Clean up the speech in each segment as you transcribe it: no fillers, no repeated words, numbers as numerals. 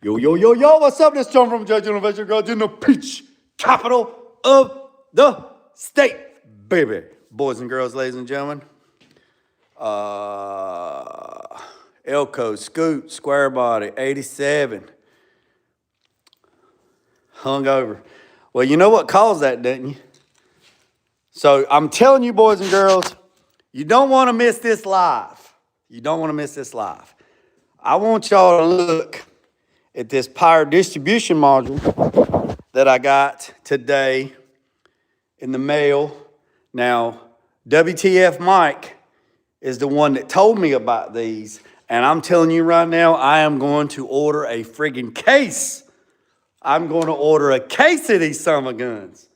Yo, yo, yo, yo, what's up? This is John from Judge Innovation Garage in the peach capital of the state, baby. Boys and girls, ladies and gentlemen. Elko, Scoot, Square Body, 87. Hungover. Well, you know what caused that, didn't you? So I'm telling you, boys and girls, you don't want to miss this live. You don't want to miss this live. I want y'all to look at this power distribution module that I got today in the mail. Now, WTF Mike is the one that told me about these, and I'm telling you right now, I am going to order a friggin' case. I'm going to order a case of these summer guns.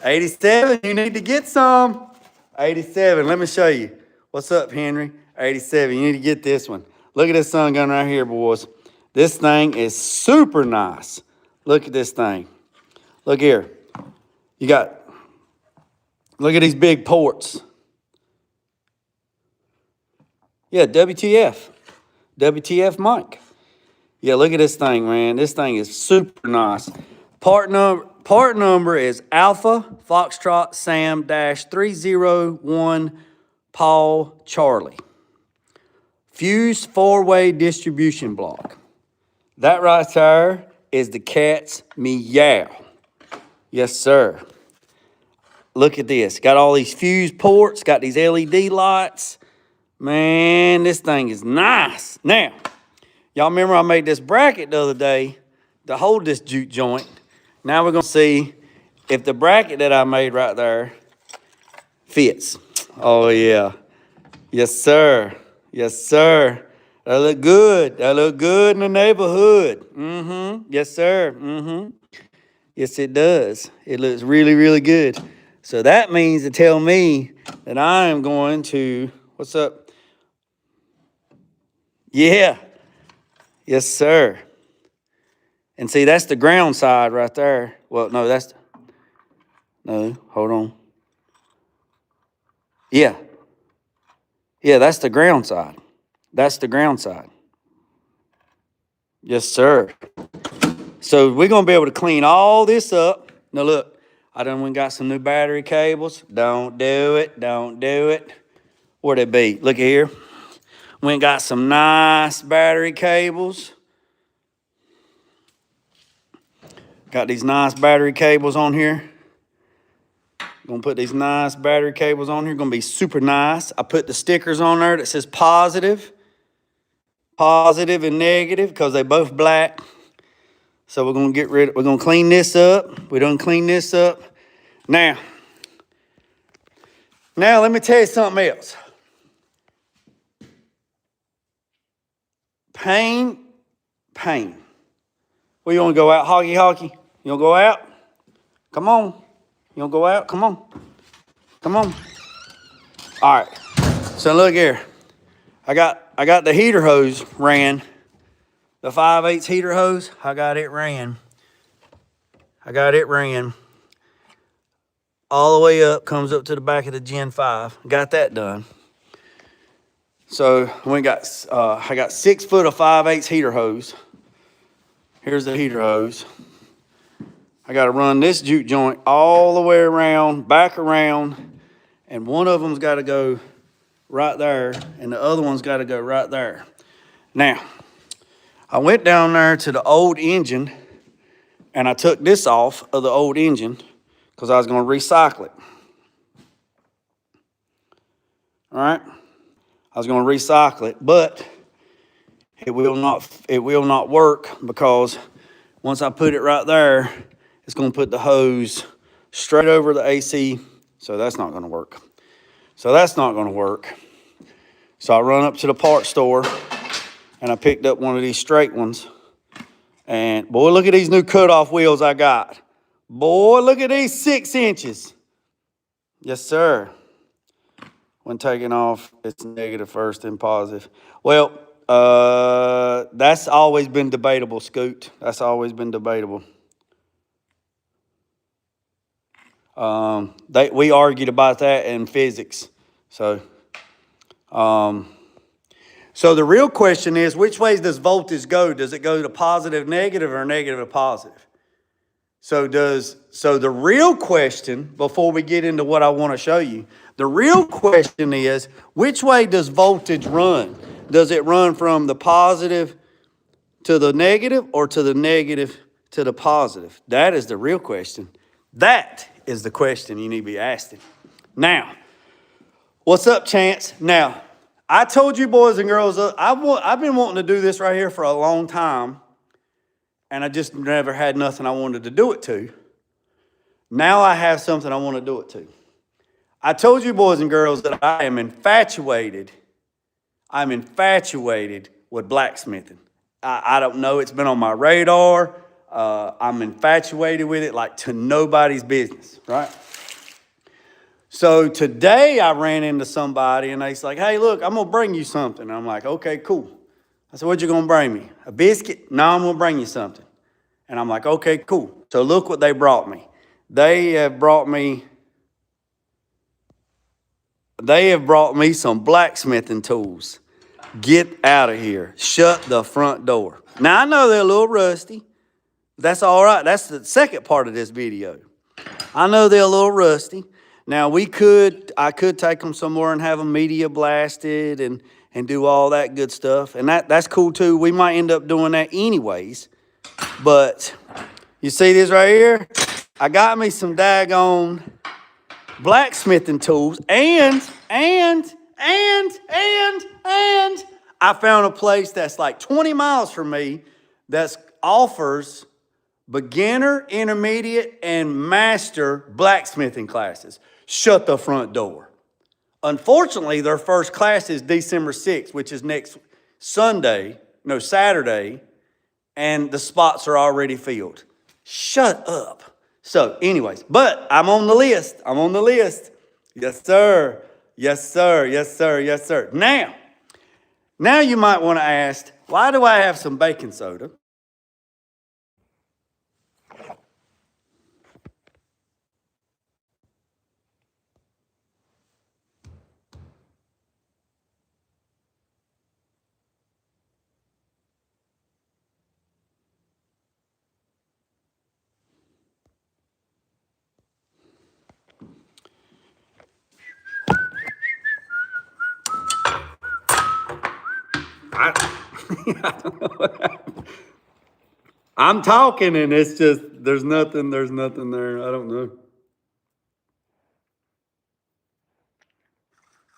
87, you need to get some. 87, let me show you. What's up, Henry? 87, you need to get this one. Look at this sun gun right here, boys. This thing is super nice. Look at this thing. Look here. Look at these big ports. Yeah, WTF. WTF Mike. Yeah, look at this thing, man. This thing is super nice. Part number is Alpha Foxtrot Sam -301 Paul Charlie. Fuse four-way distribution block. That right there is the cat's meow. Yes, sir. Look at this. Got all these fuse ports, got these LED lights. Man, this thing is nice. Now, y'all remember I made this bracket the other day to hold this juke joint. Now we're going to see if the bracket that I made right there fits. Oh, yeah. Yes, sir. Yes, sir. That look good. That look good in the neighborhood. Yes, sir. Yes, it does. It looks really, really good. So that means to tell me that I am going to, what's up? Yeah. Yes, sir. And see, that's the ground side right there. Well, no, hold on. Yeah. Yeah, that's the ground side. That's the ground side. Yes, sir. So we're going to be able to clean all this up. Now, look, I done went and got some new battery cables. Don't do it. Don't do it. Where'd it be? Look here. Went and got some nice battery cables. Got these nice battery cables on here. Gonna put these nice battery cables on here. Gonna be super nice. I put the stickers on there that says positive and negative because they both black. So we're gonna clean this up. We done clean this up. Now let me tell you something else. Pain. Well, you wanna go out, hockey? You wanna go out? Come on. You wanna go out? Come on. All right. So look here. I got the heater hose ran. The 5/8 heater hose. I got it ran. All the way up, comes up to the back of the Gen 5. Got that done. So I got 6 foot of 5/8 heater hose. Here's the heater hose. I got to run this juke joint all the way around, back around, and one of them's got to go right there, and the other one's got to go right there. Now, I went down there to the old engine, and I took this off of the old engine because I was going to recycle it. All right? I was going to recycle it, but it will not work because once I put it right there, it's going to put the hose straight over the AC, so that's not going to work. So I run up to the parts store, and I picked up one of these straight ones. And, boy, look at these new cut-off wheels I got. Boy, look at these 6 inches. Yes, sir. When taking off, it's negative first, then positive. Well, that's always been debatable, Scoot. That's always been debatable. We argued about that in physics. So So the real question is, which ways does voltage go? Does it go to positive, negative, or negative to positive? So the real question, before we get into what I want to show you, the real question is, which way does voltage run? Does it run from the positive to the negative or to the negative to the positive? That is the real question. That is the question you need to be asking. Now, what's up, Chance? Now, I told you boys and girls, I've been wanting to do this right here for a long time, and I just never had nothing I wanted to do it to. Now I have something I want to do it to. I told you boys and girls that I am infatuated. I'm infatuated with blacksmithing. I don't know, it's been on my radar. I'm infatuated with it like to nobody's business, right? So today I ran into somebody and they's like, hey, look, I'm going to bring you something. And I'm like, okay, cool. I said, what you going to bring me? A biscuit? No, I'm going to bring you something. And I'm like, okay, cool. So look what they brought me. They have brought me some blacksmithing tools. Get out of here. Shut the front door. Now, I know they're a little rusty. That's all right. That's the second part of this video. I know they're a little rusty. Now, I could take them somewhere and have them media blasted and do all that good stuff. And that's cool, too. We might end up doing that anyways. But you see this right here? I got me some daggone blacksmithing tools and I found a place that's like 20 miles from me that offers beginner, intermediate, and master blacksmithing classes. Shut the front door. Unfortunately, their first class is December 6th, which is next Saturday, and the spots are already filled. Shut up. So anyways, but I'm on the list. Yes, sir. Yes, sir. Yes, sir. Yes, sir. Now you might want to ask, why do I have some baking soda? I don't know what happened. I'm talking and it's just, there's nothing there. I don't know.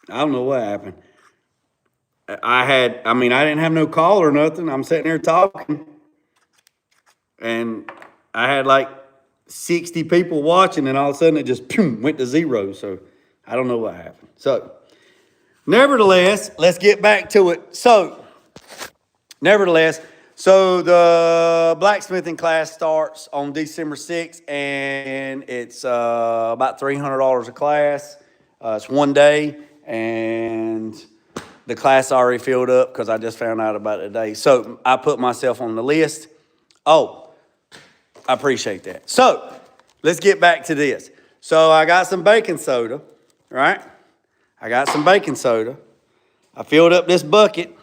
I don't know what happened. I didn't have no call or nothing. I'm sitting here talking and I had like 60 people watching and all of a sudden it just went to zero. So I don't know what happened. So nevertheless, let's get back to it. So the blacksmithing class starts on December 6th, and it's about $300 a class. It's one day, and the class already filled up because I just found out about it today. So I put myself on the list. Oh, I appreciate that. So let's get back to this. So I got some baking soda, right? I filled up this bucket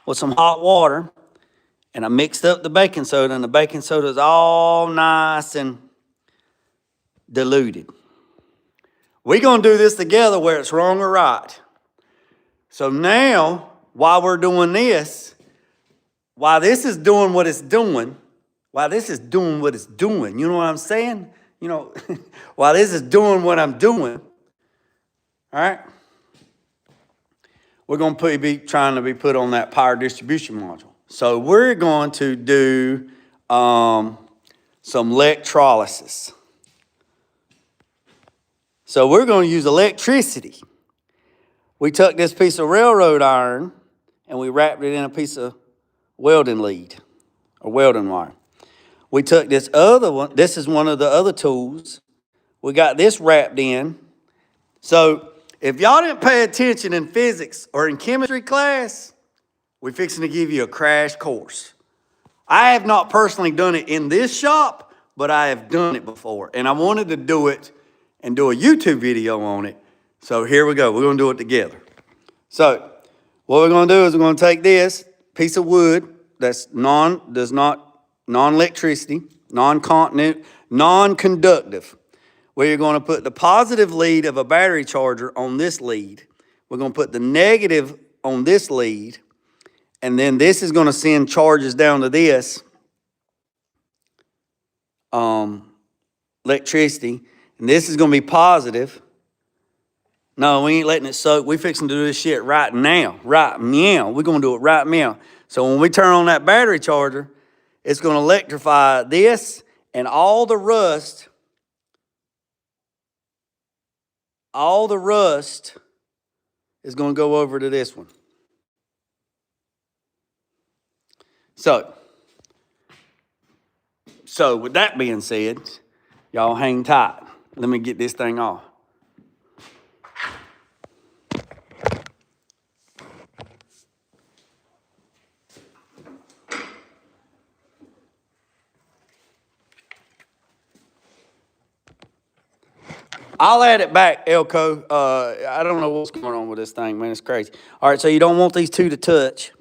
with some hot water, and I mixed up the baking soda, and the baking soda is all nice and diluted. We're going to do this together where it's wrong or right. So now, while we're doing this, while this is doing what it's doing, you know what I'm saying? While this is doing what I'm doing, all right? We're going to be trying to be put on that power distribution module. So we're going to do some electrolysis. So we're going to use electricity. We took this piece of railroad iron and we wrapped it in a piece of welding lead or welding wire. We took this other one. This is one of the other tools. We got this wrapped in. So if y'all didn't pay attention in physics or in chemistry class, we're fixing to give you a crash course. I have not personally done it in this shop, but I have done it before. And I wanted to do it and do a YouTube video on it. So here we go. We're going to do it together. So What we're going to do is we're going to take this piece of wood that's non-electricity, non-conductive, where you're going to put the positive lead of a battery charger on this lead. We're going to put the negative on this lead, and then this is going to send charges down to this electricity, and this is going to be positive. No, we ain't letting it soak. We fixing to do this shit right now. Right meow. We're going to do it right meow. So when we turn on that battery charger, it's going to electrify this, and all the rust is going to go over to this one. So with that being said, y'all hang tight. Let me get this thing off. I'll add it back, Elko. I don't know what's going on with this thing, man. It's crazy. All right, so you don't want these two to touch.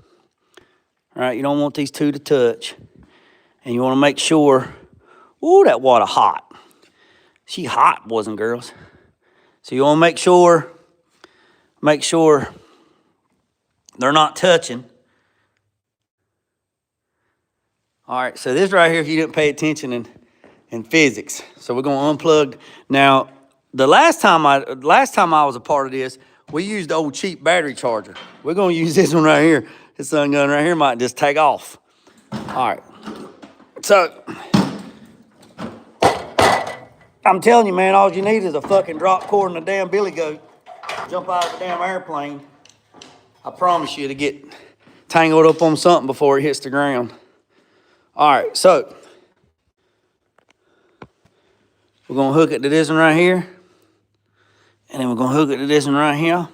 All right, you don't want these two to touch. And you want to make sure, ooh, that water hot. She hot, boys and girls. So you want to make sure they're not touching. All right, so this right here, if you didn't pay attention in physics. So we're going to unplug. Now, the last time I was a part of this, we used the old cheap battery charger. We're going to use this one right here. This sun gun right here might just take off. All right. So, I'm telling you, man, all you need is a fucking drop cord and a damn billy goat. Jump out of the damn airplane. I promise you to get tangled up on something before it hits the ground. All right, so we're going to hook it to this one right here. And then we're going to hook it to this one right here.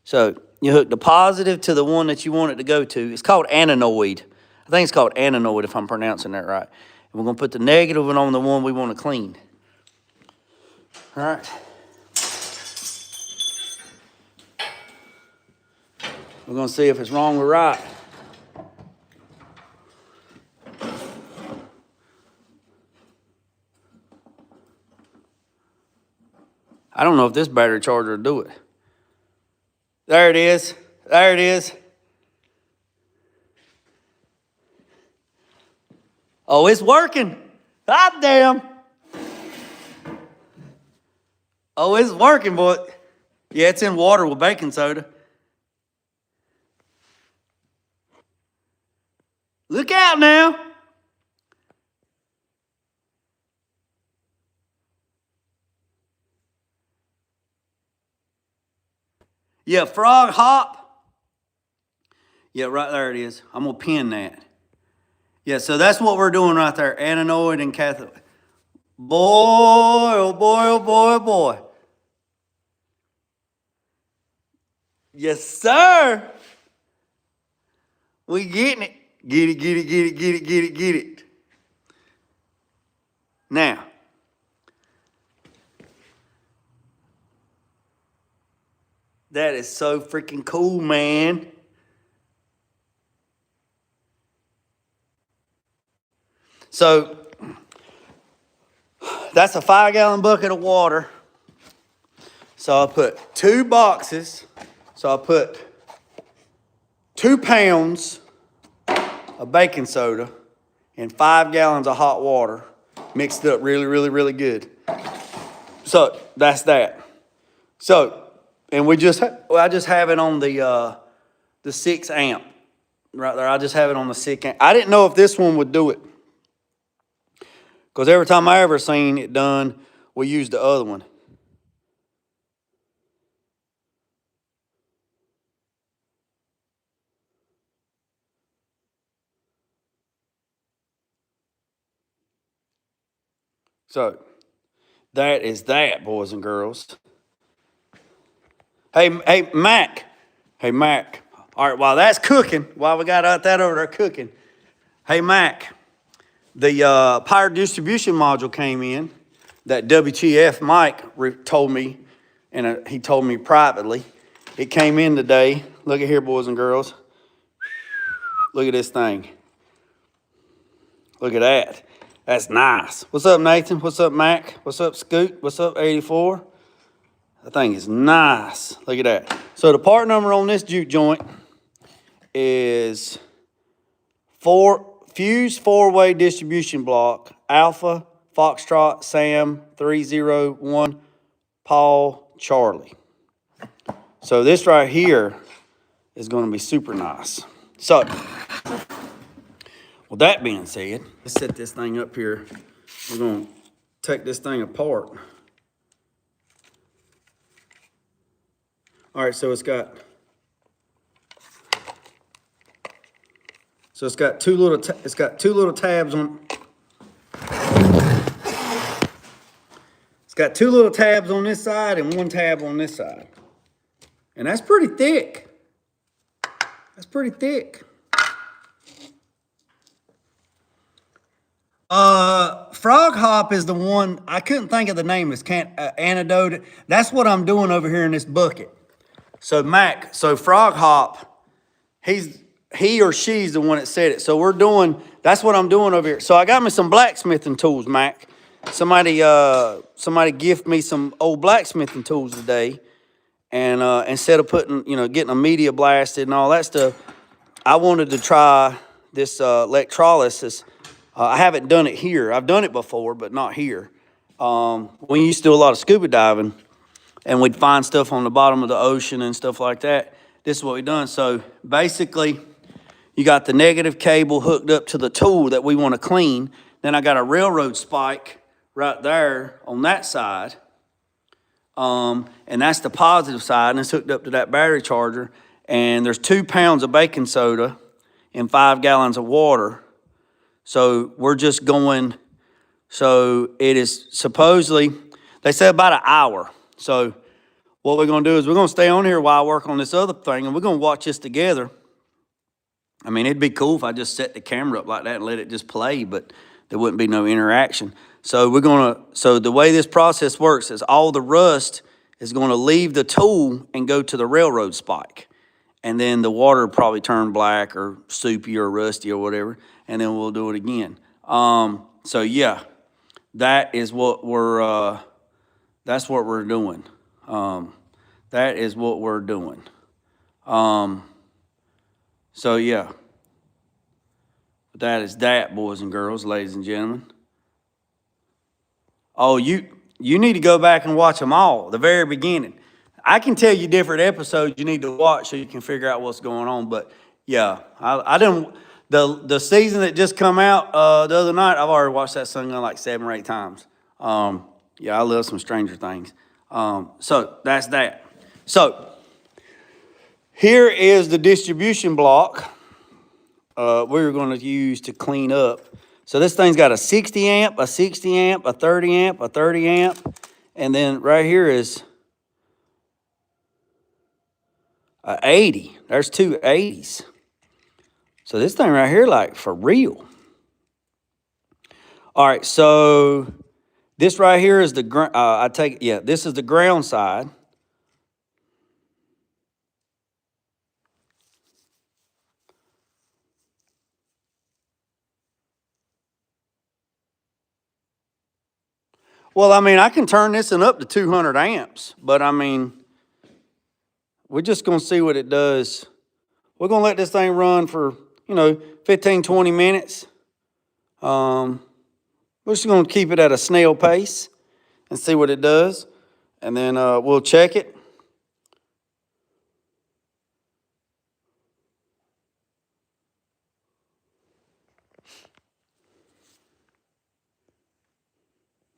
So you hook the positive to the one that you want it to go to. It's called anoid. I think it's called anoid if I'm pronouncing that right. And we're going to put the negative one on the one we want to clean. All right. We're going to see if it's wrong or right. I don't know if this battery charger will do it. There it is. There it is. Oh, it's working. God damn. Oh, it's working, boy. Yeah, it's in water with baking soda. Look out now. Yeah, frog hop. Yeah, right there it is. I'm going to pin that. Yeah, so that's what we're doing right there. Anoid and cathode. Boy, oh boy, oh boy, oh boy. Yes, sir. We getting it. Get it, get it, get it, get it, get it, get it. Now, that is so freaking cool, man. So, that's a 5-gallon bucket of water. So I put 2 boxes. So I put 2 pounds of baking soda and 5 gallons of hot water mixed up really, really, really good. So that's that. So, and I just have it on the 6 amp right there. I just have it on the 6 amp. I didn't know if this one would do it. Because every time I ever seen it done, we used the other one. So, that is that, boys and girls. Hey, Mac. Hey, Mac. All right, while that's cooking, while we got that over there cooking, hey, Mac, the power distribution module came in that WTF Mike told me, and he told me privately, It came in today. Look at here, boys and girls. Look at this thing. Look at that. That's nice. What's up, Nathan? What's up, Mac? What's up, Scoot? What's up, 84? That thing is nice. Look at that. So the part number on this juke joint is fuse four-way distribution block, Alpha, Foxtrot, Sam, 301, Paul, Charlie. So this right here is going to be super nice. So, with that being said, let's set this thing up here. We're going to take this thing apart. All right, so it's got two little tabs on. It's got two little tabs on this side and one tab on this side. And that's pretty thick. That's pretty thick. Frog hop is the one, I couldn't think of the name. It's antidote. That's what I'm doing over here in this bucket. So Mac, frog hop, he or she's the one that said it. So that's what I'm doing over here. So I got me some blacksmithing tools, Mac. Somebody gift me some old blacksmithing tools today. And instead of getting a media blasted and all that stuff, I wanted to try this electrolysis. I haven't done it here. I've done it before, but not here. We used to do a lot of scuba diving, and we'd find stuff on the bottom of the ocean and stuff like that. This is what we've done. So basically, you got the negative cable hooked up to the tool that we want to clean. Then I got a railroad spike right there on that side. And that's the positive side, and it's hooked up to that battery charger. And there's 2 pounds of baking soda in 5 gallons of water. So we're just going, so it is supposedly, they say about an hour. So what we're going to do is we're going to stay on here while I work on this other thing, and we're going to watch this together. I mean, it'd be cool if I just set the camera up like that and let it just play, but there wouldn't be no interaction. So so the way this process works is all the rust is going to leave the tool and go to the railroad spike. And then the water will probably turn black or soupy or rusty or whatever, and then we'll do it again. So yeah, that is what that's what we're doing. That is what we're doing. So yeah, that is that, boys and girls, ladies and gentlemen. Oh, you need to go back and watch them all, the very beginning. I can tell you different episodes you need to watch so you can figure out what's going on. But yeah, I didn't. The season that just come out the other night, I've already watched that thing like 7 or 8 times. Yeah, I love some Stranger Things. So that's that. So here is the distribution block we're going to use to clean up. So this thing's got a 60 amp, a 60 amp, a 30 amp, a 30 amp, and then right here is a 80. There's 2 80s. So this thing right here, like for real. All right, so this right here is the this is the ground side. Well, I mean, I can turn this one up to 200 amps, but I mean, we're just going to see what it does. We're going to let this thing run for, 15, 20 minutes. We're just going to keep it at a snail pace and see what it does. And then we'll check it.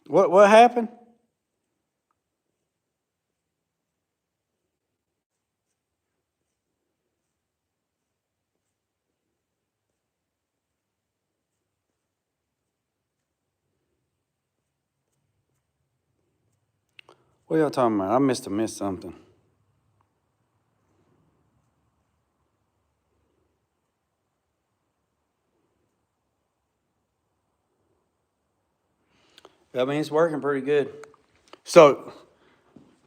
What happened? What y'all talking about? I missed something. I mean, it's working pretty good. So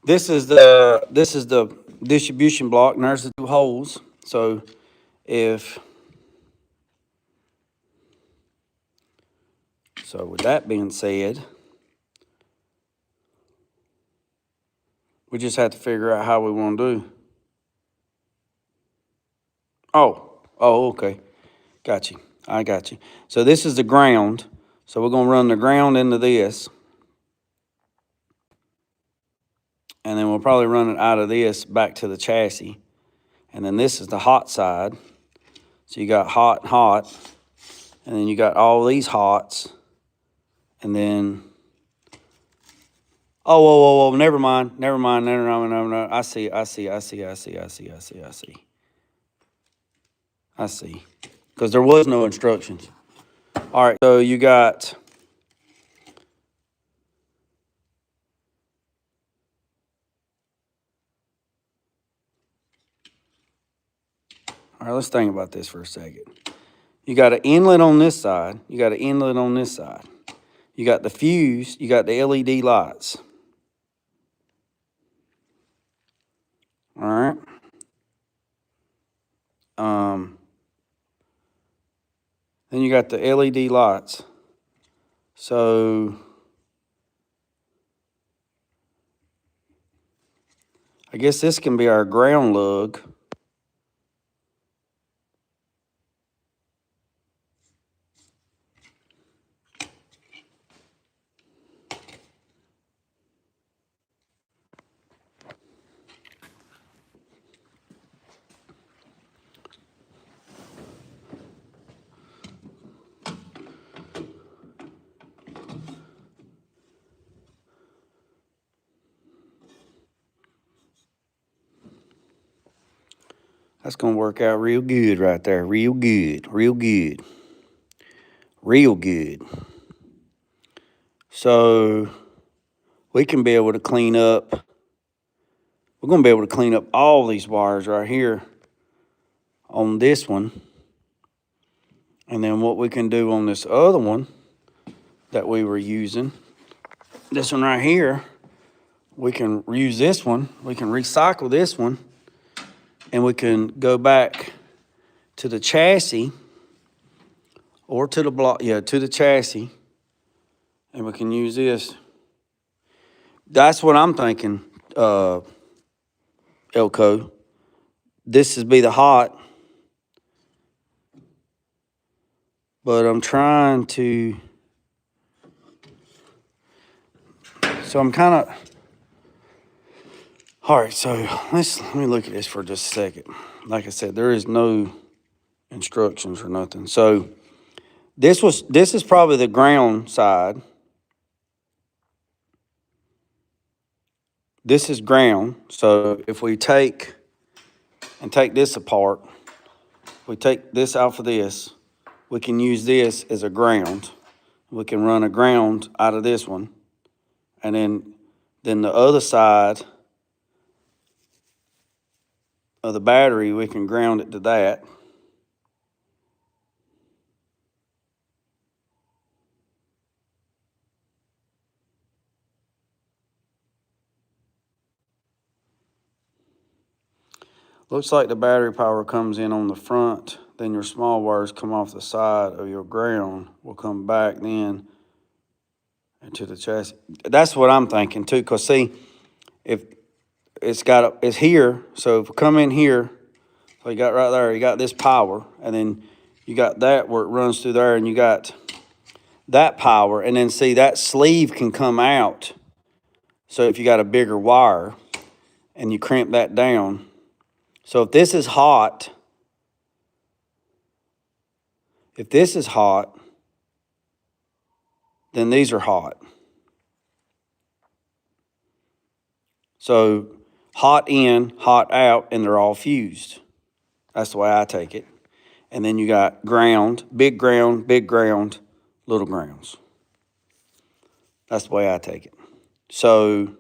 this is the distribution block, and there's the 2 holes. So with that being said, we just have to figure out how we want to do. Oh, okay. Got you. I got you. So this is the ground. So we're going to run the ground into this. And then we'll probably run it out of this back to the chassis. And then this is the hot side. So you got hot and hot. And then you got all these hots. And then, whoa, never mind. I see. Because there was no instructions. All right, so you got, all right, let's think about this for a second. You got an inlet on this side. You got an inlet on this side. You got the fuse. You got the LED lights. All right. Then you got the LED lights. So I guess this can be our ground lug. That's going to work out real good right there. Real good. So we can be able to clean up. We're going to be able to clean up all these wires right here on this one. And then what we can do on this other one that we were using, this one right here, we can reuse this one. We can recycle this one. And we can go back to the chassis or to the block, to the chassis. And we can use this. That's what I'm thinking, Elko. This would be the hot. But I'm trying to, so I'm kind of, all right, so let me look at this for just a second. Like I said, there is no instructions or nothing. So this is probably the ground side. This is ground. So if we take this apart, we take this out for this, we can use this as a ground. We can run a ground out of this one. And then the other side of the battery, we can ground it to that. Looks like the battery power comes in on the front, then your small wires come off the side of your ground, will come back then into the chassis. That's what I'm thinking too, because see, if it's here, so if we come in here, so you got right there, you got this power, and then you got that where it runs through there, and you got that power, and then see that sleeve can come out. So if you got a bigger wire and you crimp that down, so if this is hot, then these are hot. So hot in, hot out, and they're all fused. That's the way I take it. And then you got ground, big ground, little grounds. That's the way I take it. So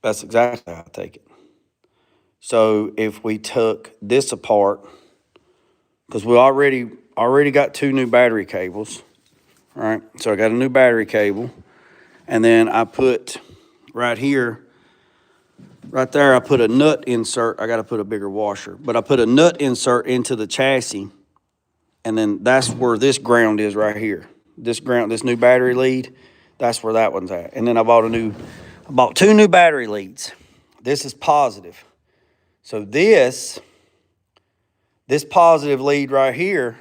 that's exactly how I take it. So if we took this apart, because we already got 2 new battery cables, all right? So I got a new battery cable, and then I put right here Right there, I put a nut insert. I got to put a bigger washer, but I put a nut insert into the chassis, and then that's where this ground is right here. This ground, this new battery lead, that's where that one's at. And then I bought 2 new battery leads. This is positive. So this positive lead right here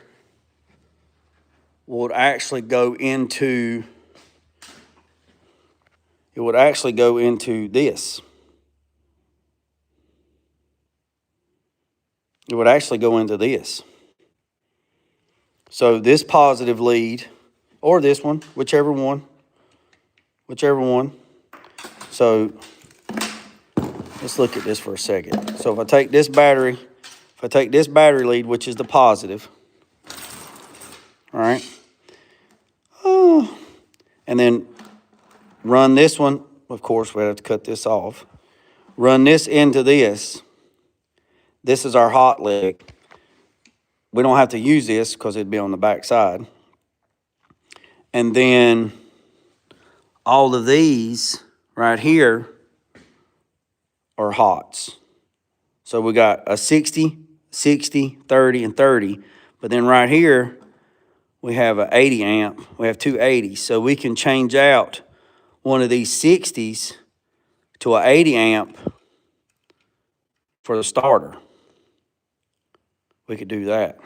would actually go into, it would actually go into this. It would actually go into this. So this positive lead, or this one, whichever one. So let's look at this for a second. So if I take this battery lead, which is the positive, all right, and then run this one, of course, we have to cut this off. Run this into this. This is our hot leg. We don't have to use this because it'd be on the back side. And then all of these right here are hots. So we got a 60, 60, 30, and 30. But then right here, we have an 80 amp. We have 2 80s. So we can change out one of these 60s to an 80 amp for the starter. We could do that.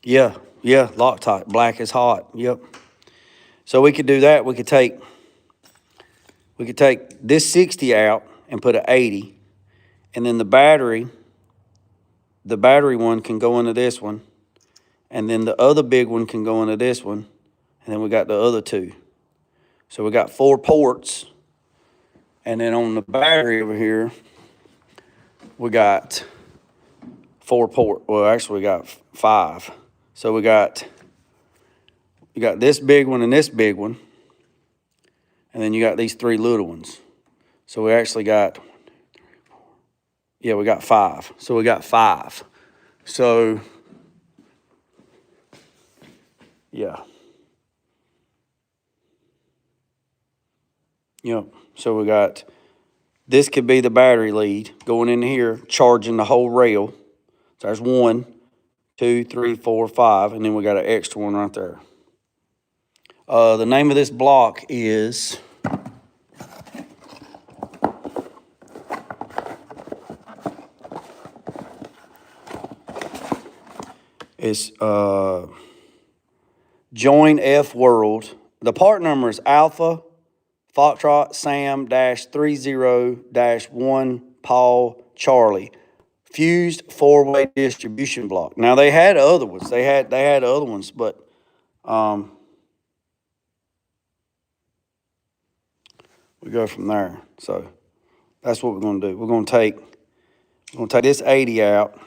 Yeah, Loctite. Black is hot. Yep. So we could do that. We could take this 60 out and put an 80. And then the battery one can go into this one. And then the other big one can go into this one. And then we got the other 2. So we got 4 ports. And then on the battery over here, we got 4 ports. Well, actually, we got 5. So we got this big one and this big one. And then you got these 3 little ones. So we actually got, we got 5. So we got 5. So, yeah. Yep. So we got, this could be the battery lead going in here, charging the whole rail. So there's 1, 2, 3, 4, 5, and then we got an extra one right there. The name of this block is Join F World. The part number is Alpha Foxtrot Sam -30-1 Paul Charlie. Fused 4-way distribution block. Now they had other ones. They had other ones, but we go from there. So that's what we're gonna do. We're gonna take this 80 out.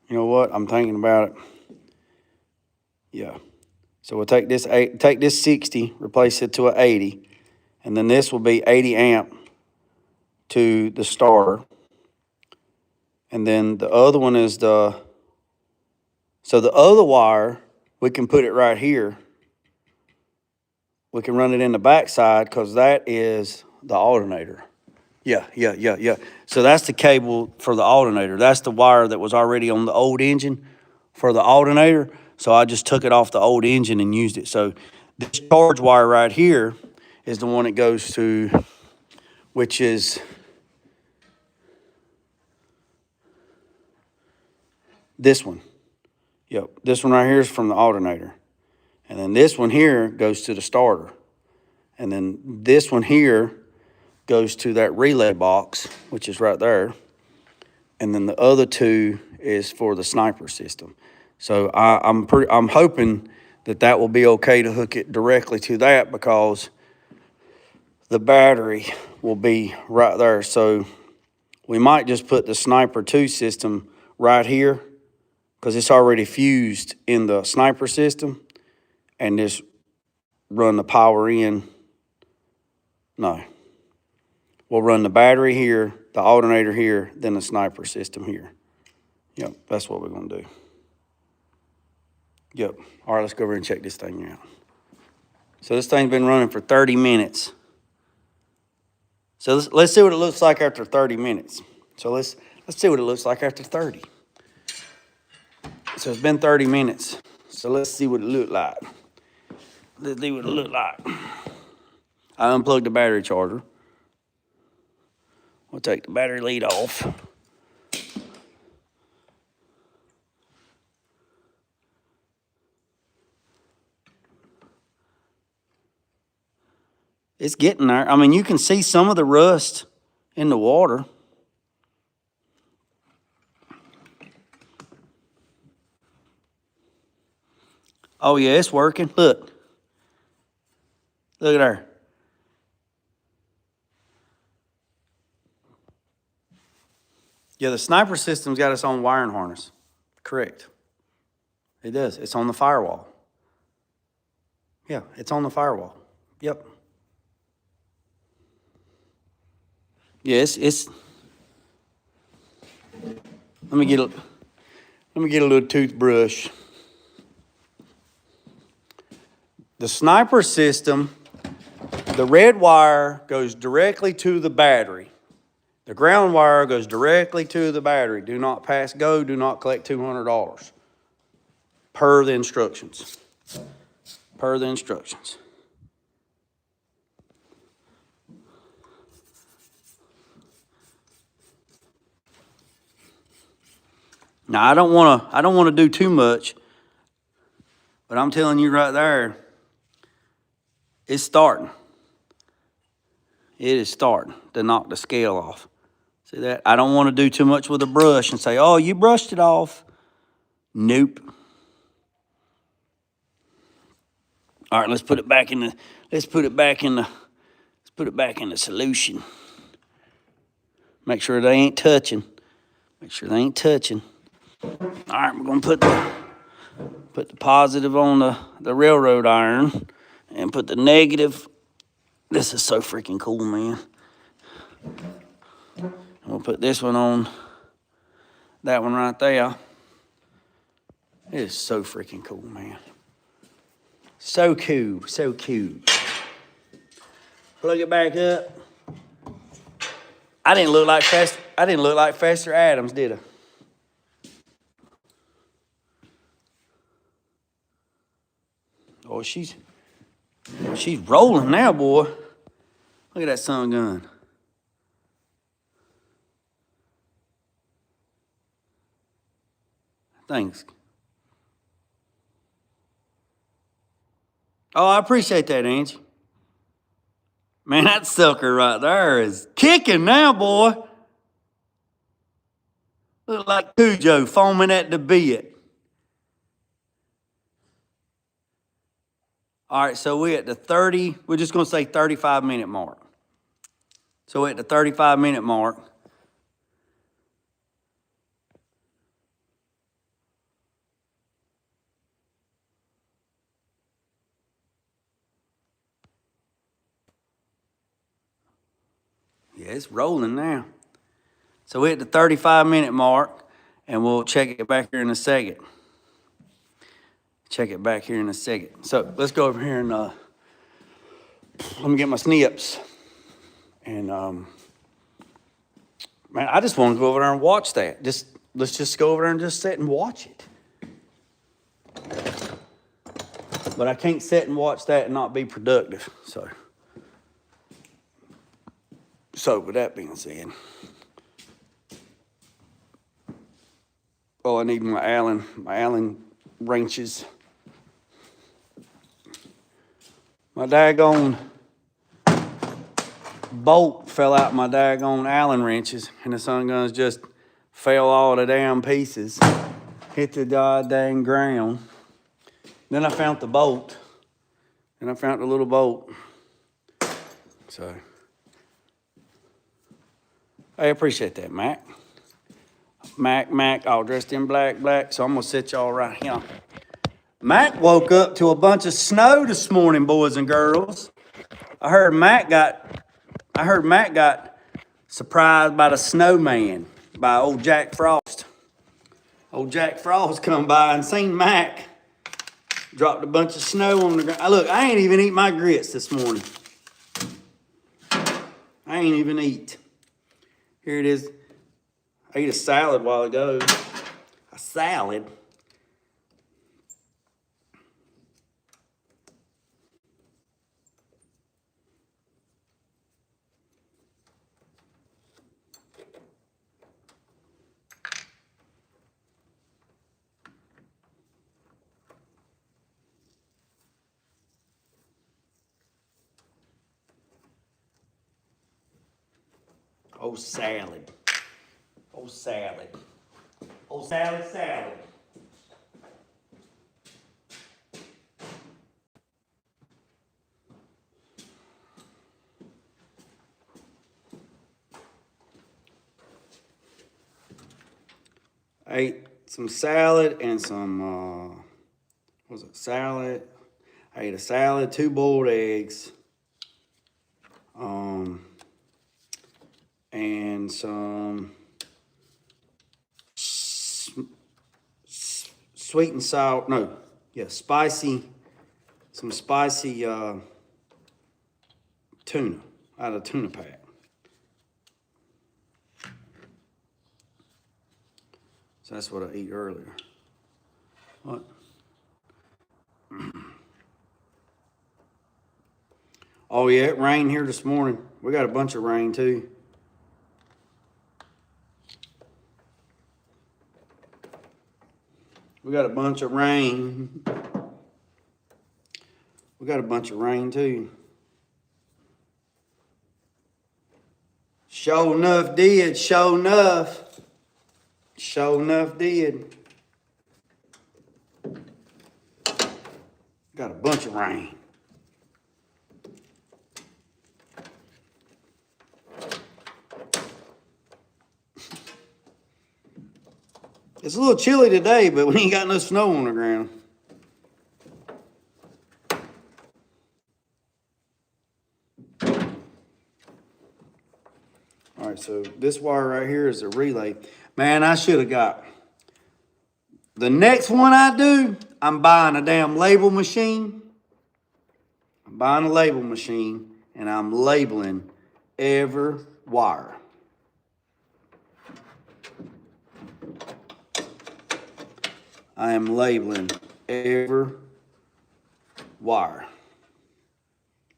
You know what? I'm thinking about it. Yeah. So we'll take this 60, replace it to an 80, and then this will be 80 amp to the starter. And then the other one is so the other wire, we can put it right here. We can run it in the backside because that is the alternator. Yeah. So that's the cable for the alternator. That's the wire that was already on the old engine for the alternator. So I just took it off the old engine and used it. So this charge wire right here is the one it goes to, which is this one. Yep, this one right here is from the alternator. And then this one here goes to the starter. And then this one here goes to that relay box, which is right there. And then the other 2 is for the sniper system. So I'm hoping that will be okay to hook it directly to that because the battery will be right there. So we might just put the Sniper 2 system right here because it's already fused in the Sniper system, and just run the power in. No. We'll run the battery here, the alternator here, then the Sniper system here. Yep, that's what we're going to do. Yep. All right, let's go over and check this thing out. So this thing's been running for 30 minutes. So let's see what it looks like after 30 minutes. So let's see what it looks like after 30. So it's been 30 minutes. So let's see what it looked like. Let's see what it looked like. I unplugged the battery charger. We'll take the battery lead off. It's getting there. I mean, you can see some of the rust in the water. Oh yeah, it's working. Look. Look at her. Yeah, the sniper system's got its own wiring harness. Correct. It does. It's on the firewall. Yeah, it's on the firewall. Yep. Yeah, it's let me get a little toothbrush. The sniper system, the red wire goes directly to the battery. The ground wire goes directly to the battery. Do not pass go, do not collect $200. Per the instructions. Per the instructions. Now I don't wanna do too much, but I'm telling you right there, it's starting. It is starting to knock the scale off. See that? I don't want to do too much with a brush and say, oh, you brushed it off. Nope. All right, let's put it back in the solution. Make sure they ain't touching. Make sure they ain't touching. All right, we're gonna put the positive on the railroad iron and put the negative. This is so freaking cool, man. We'll put this one on that one right there. It is so freaking cool, man. So cool, so cool. Plug it back up. I didn't look like Faster Adams, did I? Oh, she's rolling now, boy. Look at that sun gun. Thanks. Oh, I appreciate that, Angie. Man, that sucker right there is kicking now, boy. Look like Cujo foaming at the bit. All right, so we're at the 30, we're just going to say 35-minute mark. So we're at the 35-minute mark. Yeah, it's rolling now. So we're at the 35-minute mark, and we'll check it back here in a second. Check it back here in a second. So let's go over here and let me get my snips. And man, I just want to go over there and watch that. Let's just go over there and just sit and watch it. But I can't sit and watch that and not be productive. So with that being said, oh, I need my Allen wrenches. My daggone bolt fell out my daggone Allen wrenches, and the sun guns just fell all the damn pieces, hit the goddamn ground. Then I found the bolt, and I found the little bolt. So I appreciate that, Mac. Mac, all dressed in black. So I'm gonna sit y'all right here. Mac woke up to a bunch of snow this morning, boys and girls. I heard Mac got surprised by the snowman, by old Jack Frost. Old Jack Frost come by and seen Mac Dropped a bunch of snow on the ground. Look, I ain't even eat my grits this morning. I ain't even eat. Here it is. I ate a salad a while ago. A salad? Oh, salad. Oh, salad. Oh, salad, salad. I ate some salad and some, what was it, salad? I ate a salad, 2 boiled eggs, and some sweet and sour, no, yeah, spicy, some spicy tuna out of a tuna pack. So that's what I ate earlier. What? Oh yeah, it rained here this morning. We got a bunch of rain too. We got a bunch of rain. We got a bunch of rain too. Sure enough did, sure enough. Sure enough did. Got a bunch of rain. It's a little chilly today, but we ain't got no snow on the ground. All right, so this wire right here is a relay. Man, I should have got. The next one I do, I'm buying a damn label machine. I'm buying a label machine, and I'm labeling every wire. I am labeling every wire.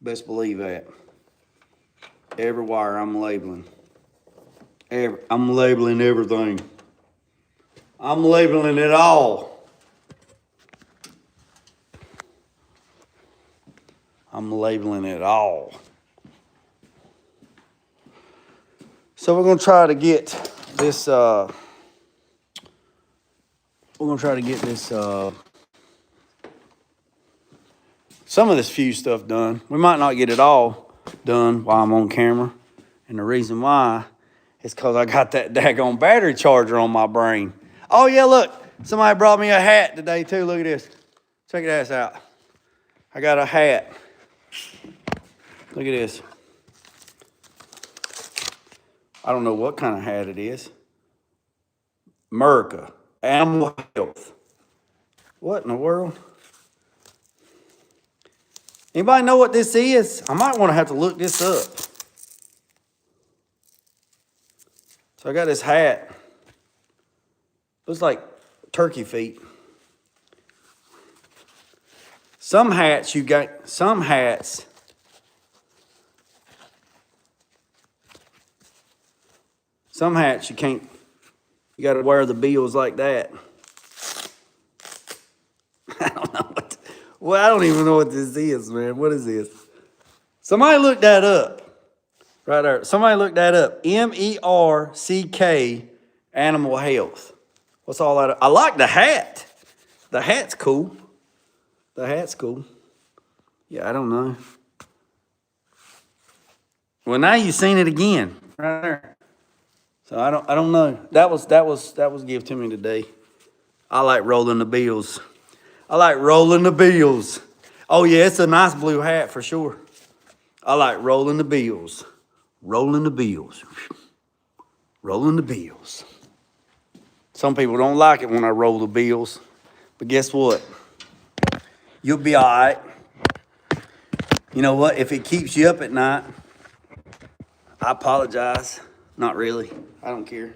Best believe that. Every wire I'm labeling. I'm labeling everything. I'm labeling it all. I'm labeling it all. So we're gonna try to get this. We're gonna try to get this. Some of this fuse stuff done. We might not get it all done while I'm on camera, and the reason why is because I got that daggone battery charger on my brain. Oh yeah, look, somebody brought me a hat today too. Look at this. Check this out. I got a hat. Look at this. I don't know what kind of hat it is. America, Animal Health. What in the world? Anybody know what this is? I might want to have to look this up. So I got this hat. Looks like turkey feet. Some hats you can't, you got to wear the bills like that. I don't know well, I don't even know what this is, man. What is this? Somebody look that up. Right there. Somebody look that up. MERCK, Animal Health. What's all that? I like the hat. The hat's cool. The hat's cool. Yeah, I don't know. Well, now you've seen it again. Right there. So I don't know. That was given to me today. I like rolling the bills. I like rolling the bills. Oh yeah, it's a nice blue hat for sure. I like rolling the bills. Rolling the bills. Rolling the bills. Some people don't like it when I roll the bills. But guess what? You'll be all right. You know what? If it keeps you up at night, I apologize. Not really. I don't care.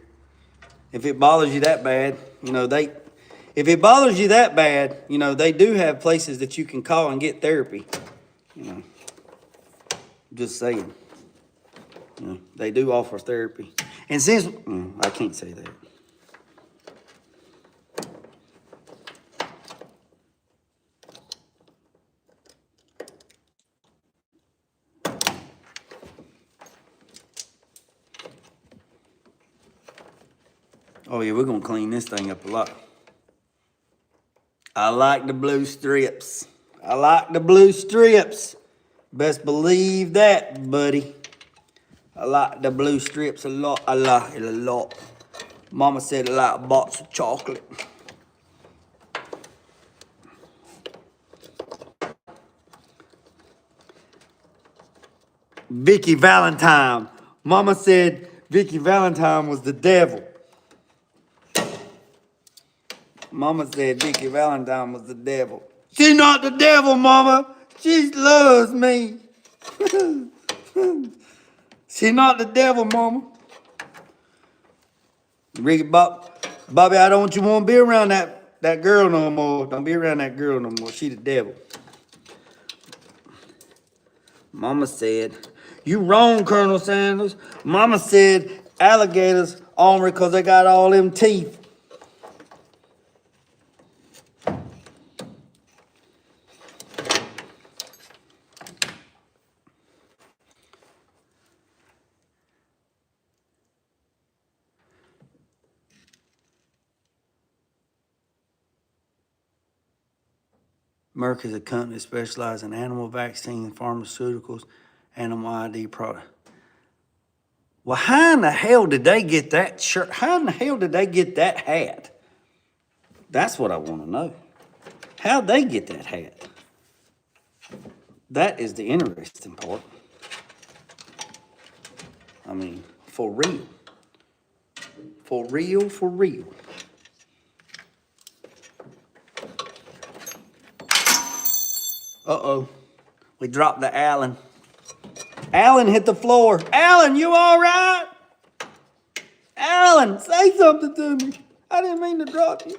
If it bothers you that bad, if it bothers you that bad, they do have places that you can call and get therapy. Just saying. They do offer therapy. And since, I can't say that. Oh yeah, we're gonna clean this thing up a lot. I like the blue strips. I like the blue strips. Best believe that, buddy. I like the blue strips a lot. I like it a lot. Mama said I like a box of chocolate. Vicky Valentine. Mama said Vicky Valentine was the devil. Mama said Vicky Valentine was the devil. She's not the devil, Mama. She loves me. She's not the devil, Mama. Ricky Bobby, I don't want you to be around that girl no more. Don't be around that girl no more. She the devil. Mama said, you wrong, Colonel Sanders. Mama said alligators ornery because they got all them teeth. Merck is a company that specializes in animal vaccines, pharmaceuticals, animal ID products. Well, how in the hell did they get that shirt? How in the hell did they get that hat? That's what I want to know. How'd they get that hat? That is the interesting part. I mean, for real. For real, for real. Uh-oh. We dropped the Allen. Allen hit the floor. Allen, you all right? Allen, say something to me. I didn't mean to drop you.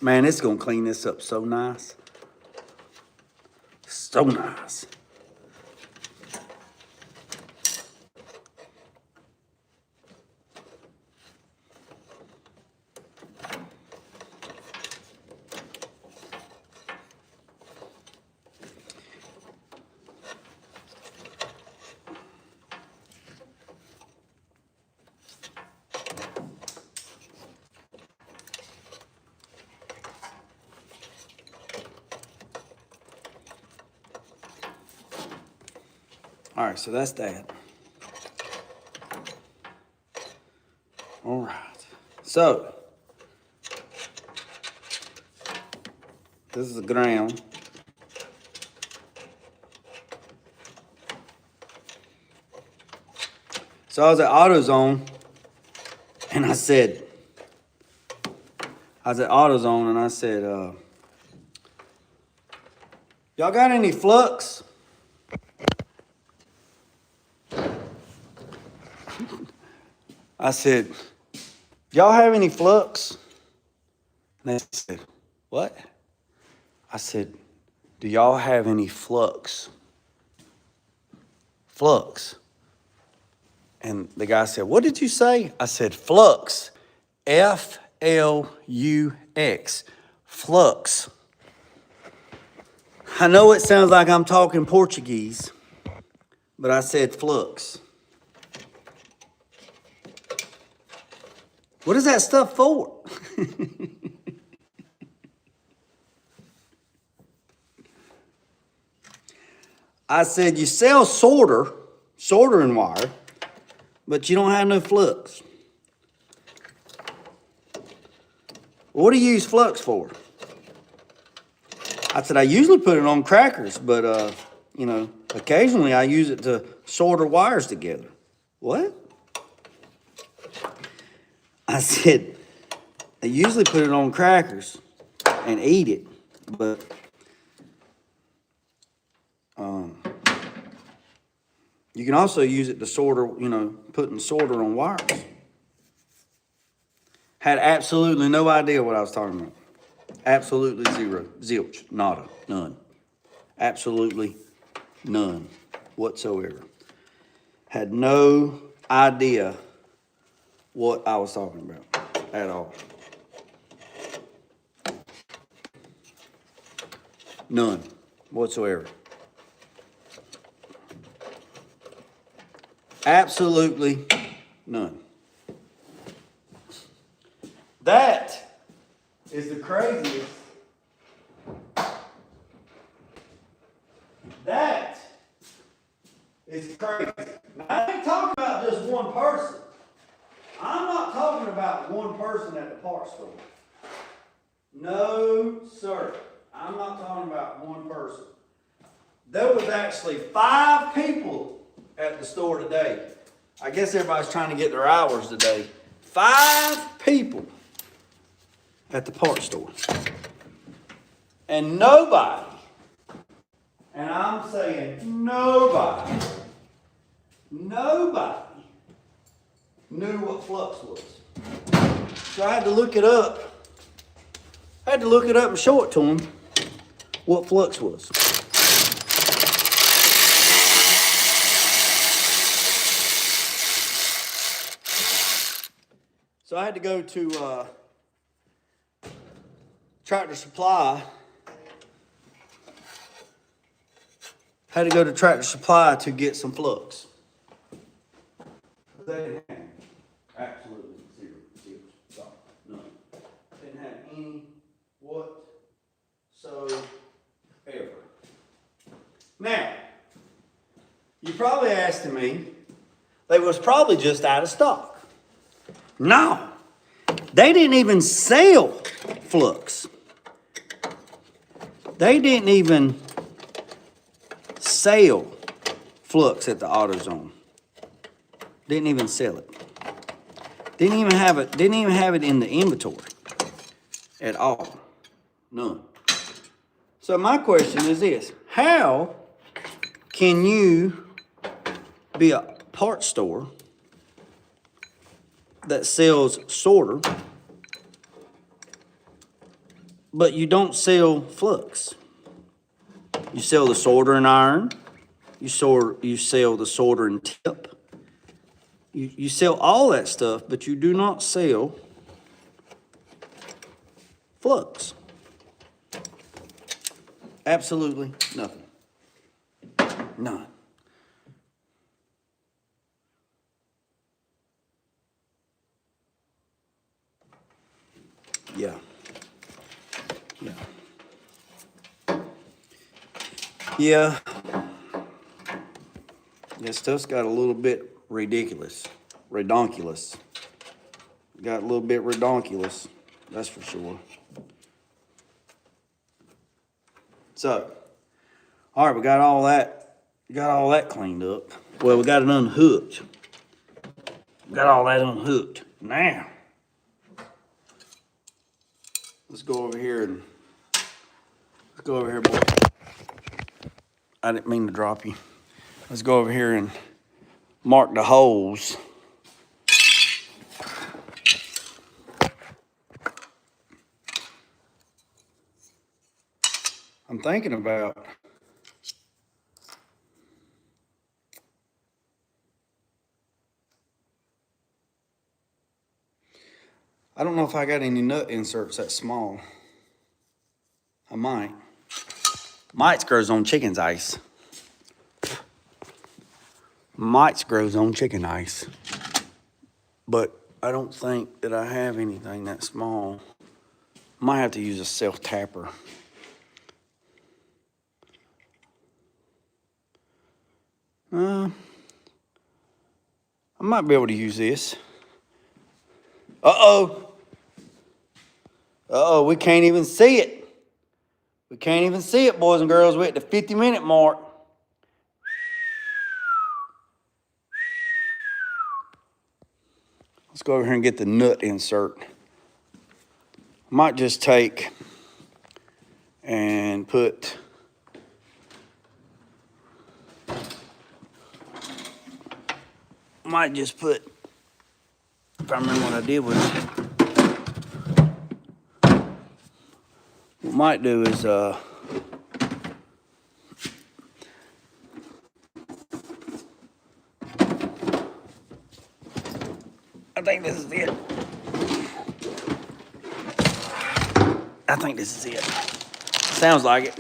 Man, it's gonna clean this up so nice. So nice. All right, so that's that. All right. So, this is the ground. So I was at AutoZone, and I said, y'all got any flux? I said, y'all have any flux? And they said, what? I said, do y'all have any flux? Flux. And the guy said, what did you say? I said, flux. F-L-U-X. Flux. I know it sounds like I'm talking Portuguese, but I said flux. What is that stuff for? I said you sell soldering wire, but you don't have no flux. What do you use flux for? I said I usually put it on crackers, but you know, occasionally I use it to solder wires together. What? I said I usually put it on crackers and eat it, but you can also use it to solder, you know, putting solder on wires. Had absolutely no idea what I was talking about. Absolutely zero, zilch, nada, none. Absolutely none whatsoever. Had no idea what I was talking about at all. None whatsoever. Absolutely none. That is the craziest. That is crazy. Now, I ain't talking about just one person. I'm not talking about one person at the parts store. No, sir. I'm not talking about one person. There was actually 5 people at the store today. I guess everybody's trying to get their hours today. 5 people at the parts store. And nobody, and I'm saying nobody knew what flux was. So I had to look it up. I had to look it up and show it to them what flux was. So I had to go to Tractor Supply. Had to go to Tractor Supply to get some flux. They didn't have absolutely zero, none. Didn't have any whatsoever. Now, you probably asking me, they was probably just out of stock. No, they didn't even sell flux. They didn't even sell flux at the AutoZone. Didn't even sell it. Didn't even have it in the inventory at all. None. So my question is this: how can you be a parts store that sells solder, but you don't sell flux? You sell the soldering iron. You sell the soldering tip. You sell all that stuff, but you do not sell flux. Absolutely nothing. None. Yeah. Yeah. Yeah. This stuff's got a little bit redonkulous. Got a little bit redonkulous, that's for sure. So, all right, we got all that cleaned up. Well, we got it unhooked. Got all that unhooked. Now, let's go over here, boy. I didn't mean to drop you. Let's go over here and mark the holes. I'm thinking about I don't know if I got any nut inserts that small. I might. Mites grows on chicken's ice. Mites grows on chicken ice. But I don't think that I have anything that small. Might have to use a self-tapper. I might be able to use this. Uh-oh. Uh-oh, we can't even see it. We can't even see it, boys and girls. We're at the 50-minute mark. Let's go over here and get the nut insert. Might just take and put if I remember what I did was, what I might do is I think this is it. I think this is it. Sounds like it.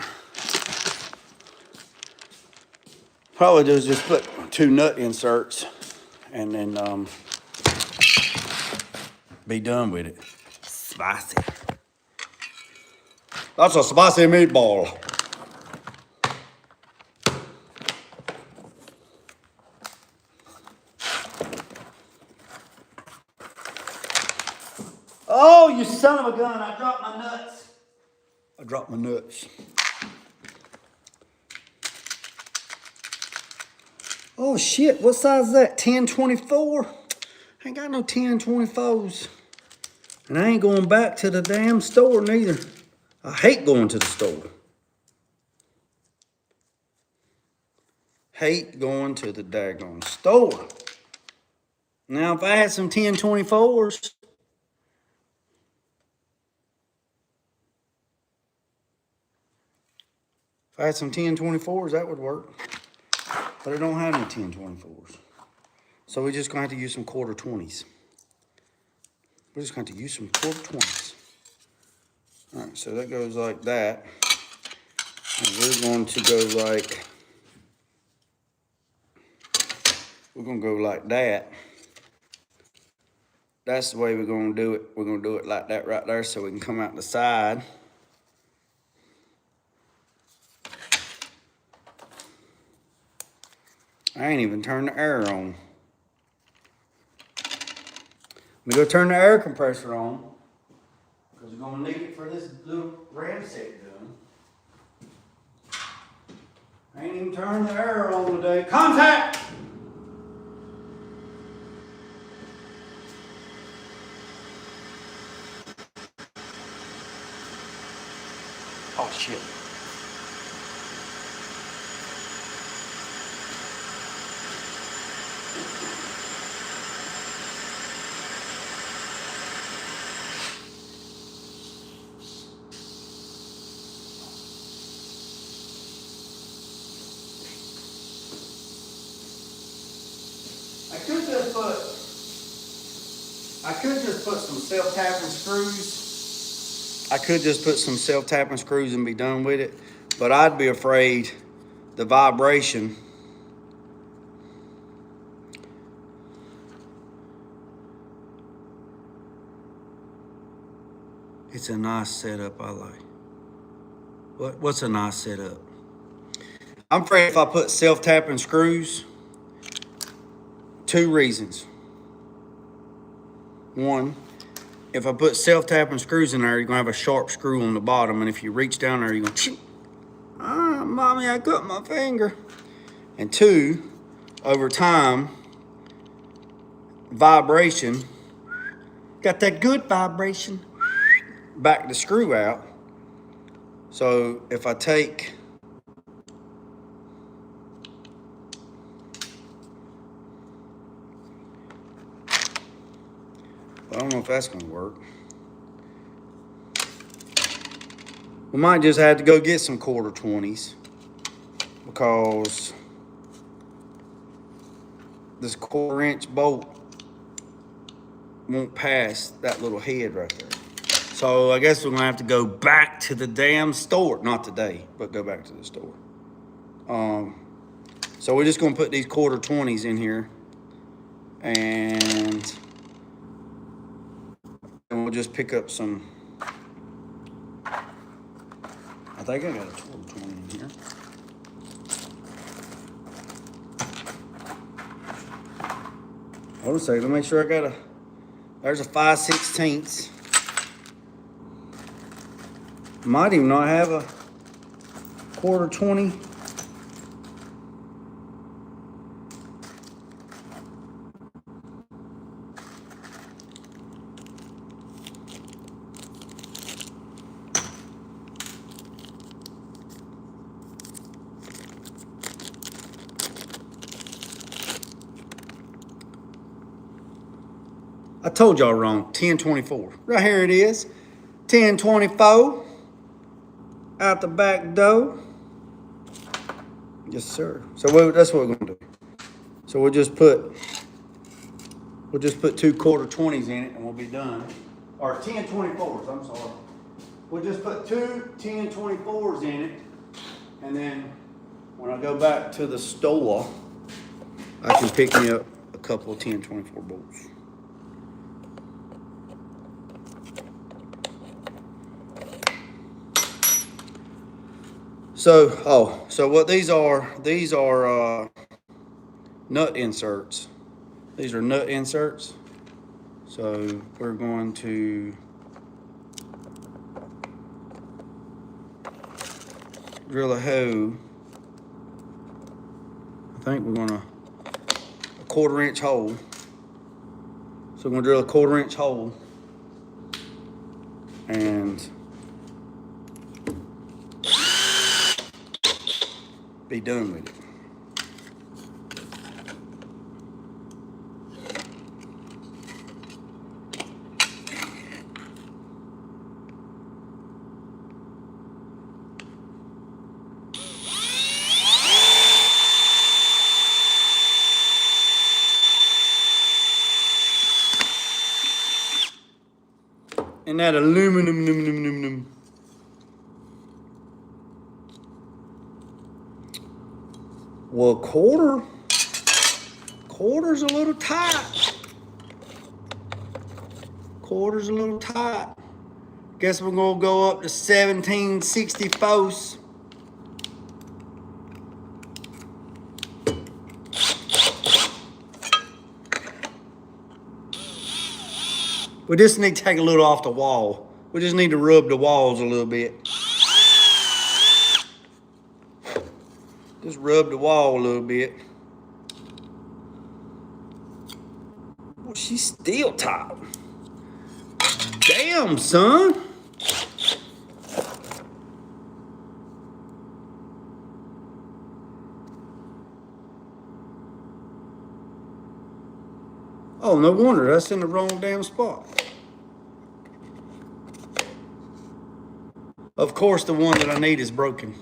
Probably do is just put 2 nut inserts and then be done with it. Spicy. That's a spicy meatball. Oh, you son of a gun, I dropped my nuts. I dropped my nuts. Oh shit, what size is that? 1024? I ain't got no 1024s. And I ain't going back to the damn store neither. I hate going to the store. Hate going to the daggone store. Now, if I had some 1024s, if I had some 1024s, that would work. But I don't have any 1024s. So we're just gonna have to use some quarter 20s. We're just going to use some quarter 20s. All right, so that goes like that. And we're going to go like, that. That's the way we're going to do it. We're going to do it like that right there so we can come out the side. I ain't even turned the air on. I'm going to go turn the air compressor on because we're going to need it for this little ram set gun. I ain't even turned the air on today. Contact! Oh, shit. I could just put some self-tapping screws. I could just put some self-tapping screws and be done with it, but I'd be afraid the vibration. It's a nice setup, I like. What's a nice setup? I'm afraid if I put self-tapping screws, 2 reasons. One, if I put self-tapping screws in there, you're gonna have a sharp screw on the bottom, and if you reach down there, you're gonna, mommy, I cut my finger. And 2, over time, vibration, got that good vibration, back the screw out. So if I take, I don't know if that's gonna work. We might just have to go get some quarter 20s because this 1/4-inch bolt won't pass that little head right there. So I guess we're gonna have to go back to the damn store. Not today, but go back to the store. So we're just gonna put these quarter 20s in here, and we'll just pick up some. I think I got a quarter 20 in here. Hold on a second, let me make sure I got there's a 5/16. Might even not have a quarter 20. I told y'all wrong, 1024. Right here it is, 1024. Out the back door. Yes, sir. So that's what we're gonna do. So we'll just put 2 quarter 20s in it and we'll be done. Or 1024s, I'm sorry. We'll just put 2 1024s in it, and then when I go back to the store, I can pick me up a couple of 1024 bolts. So what these are nut inserts. These are nut inserts. So we're going to drill a hole. I think we're gonna a 1/4 inch hole. So we're gonna drill a 1/4 inch hole and be done with it. And that aluminum. Well, quarter's a little tight. Quarter's a little tight. Guess we're gonna go up to 17/64. We just need to take a little off the wall. We just need to rub the walls a little bit. Just rub the wall a little bit. Well, she's still tight. Damn, son. Oh, no wonder. That's in the wrong damn spot. Of course, the one that I need is broken.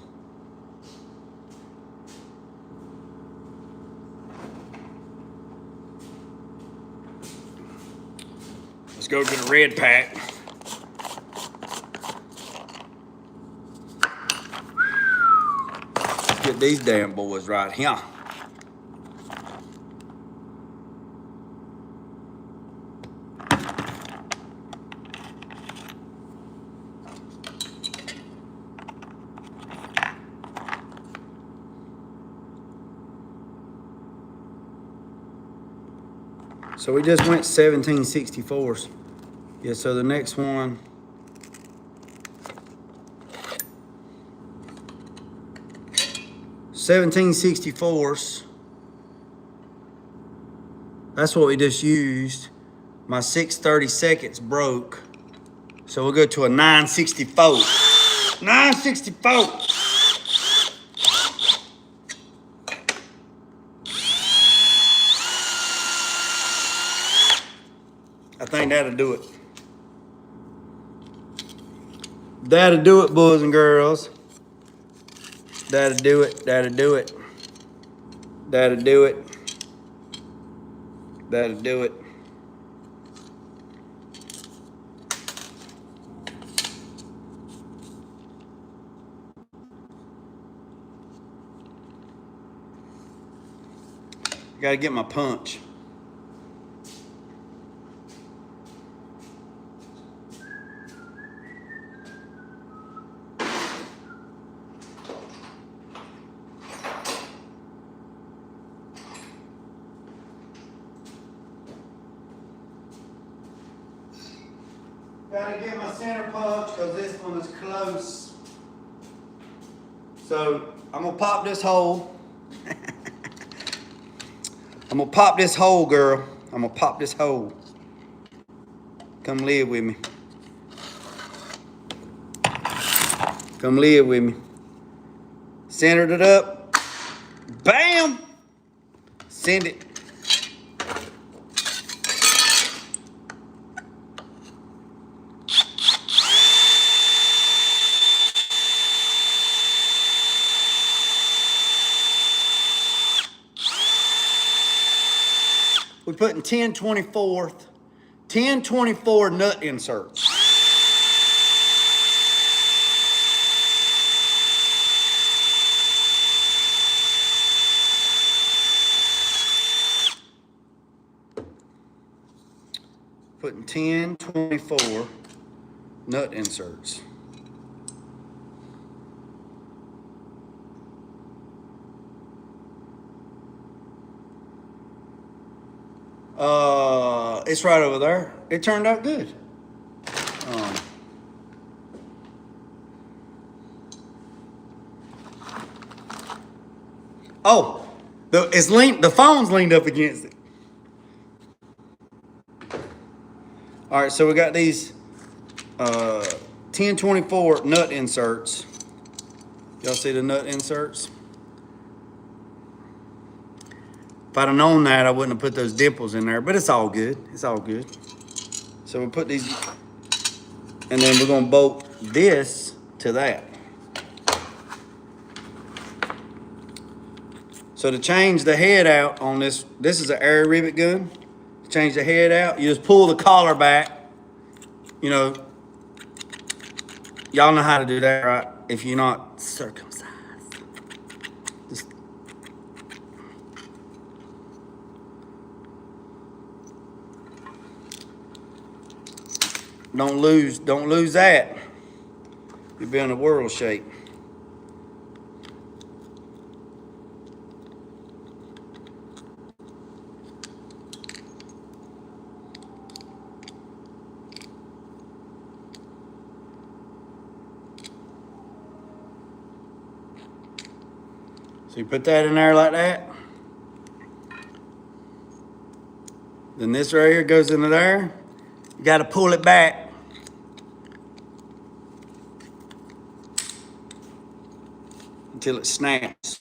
Let's go get a red pack. Let's get these damn boys right here. So we just went 17/64. Yeah, so the next one, $17/64. That's what we just used. My 6/32 broke. So we'll go to a 9/64. 9/64. I think that'll do it. That'll do it, boys and girls. That'll do it. That'll do it. That'll do it. That'll do it. I gotta get my punch. Gotta get my center punch because this one is close. So I'm gonna pop this hole. I'm gonna pop this hole, girl. I'm gonna pop this hole. Come live with me. Come live with me. Centered it up. Bam! Send it. We're putting 1024 nut inserts. Putting 1024 nut inserts. It's right over there. It turned out good. The phone's leaned up against it. All right, so we got these 1024 nut inserts. Y'all see the nut inserts? If I'd have known that, I wouldn't have put those dimples in there, but it's all good. It's all good. So we put these, and then we're gonna bolt this to that. So to change the head out on this is an air rivet gun. To change the head out, you just pull the collar back. You know, y'all know how to do that, right? If you're not circumcised. Just don't lose that. You'll be in a world shape. So you put that in there like that. Then this right here goes into there. You got to pull it back. Until it snaps.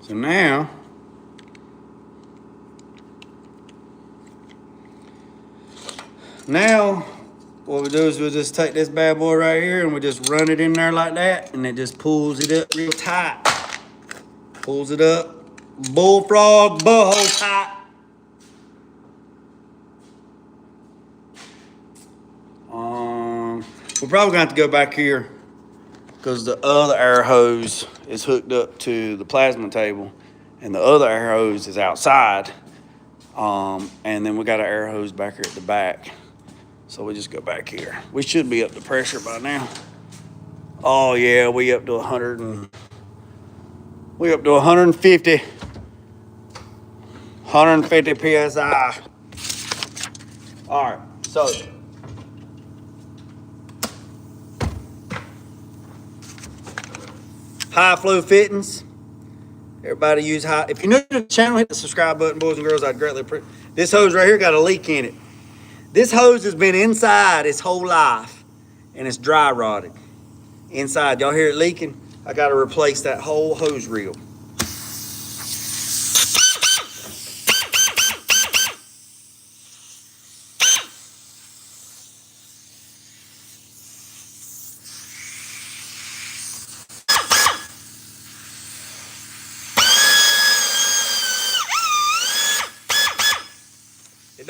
So now what we do is we'll just take this bad boy right here and we just run it in there like that, and it just pulls it up real tight. Pulls it up, bullfrog, butthole tight. We're probably gonna have to go back here because the other air hose is hooked up to the plasma table and the other air hose is outside. And then we got an air hose back here at the back. So we just go back here. We should be up to pressure by now. Oh yeah, we up to 150 PSI. All right, so high flow fittings. Everybody use high. If you're new to the channel, hit the subscribe button, boys and girls. I'd greatly appreciate it. This hose right here got a leak in it. This hose has been inside its whole life, and it's dry rotted inside. Y'all hear it leaking? I got to replace that whole hose reel.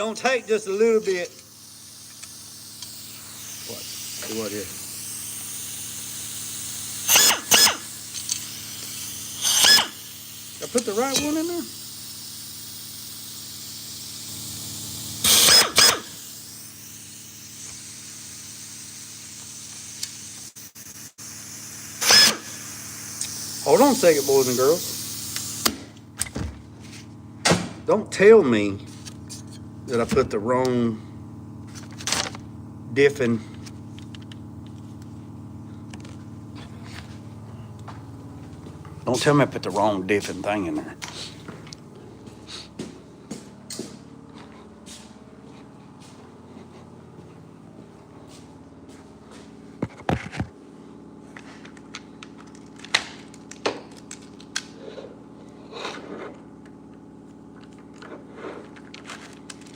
don't take just a little bit. What? See what here? Did I put the right one in there? Hold on a second, boys and girls. Don't tell me that I put the wrong diffin. Don't tell me I put the wrong diffin thing in there.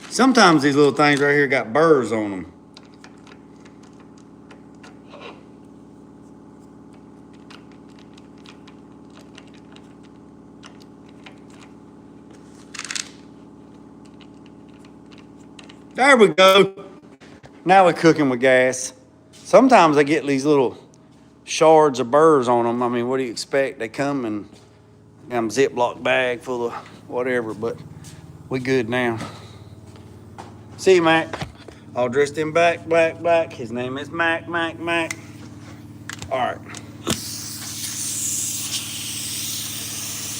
Sometimes these little things right here got burrs on them. There we go. Now we're cooking with gas. Sometimes I get these little shards of burrs on them. I mean, what do you expect? They come in a Ziploc bag full of whatever, but we good now. See you, Mac. All dressed in black. His name is Mac. All right.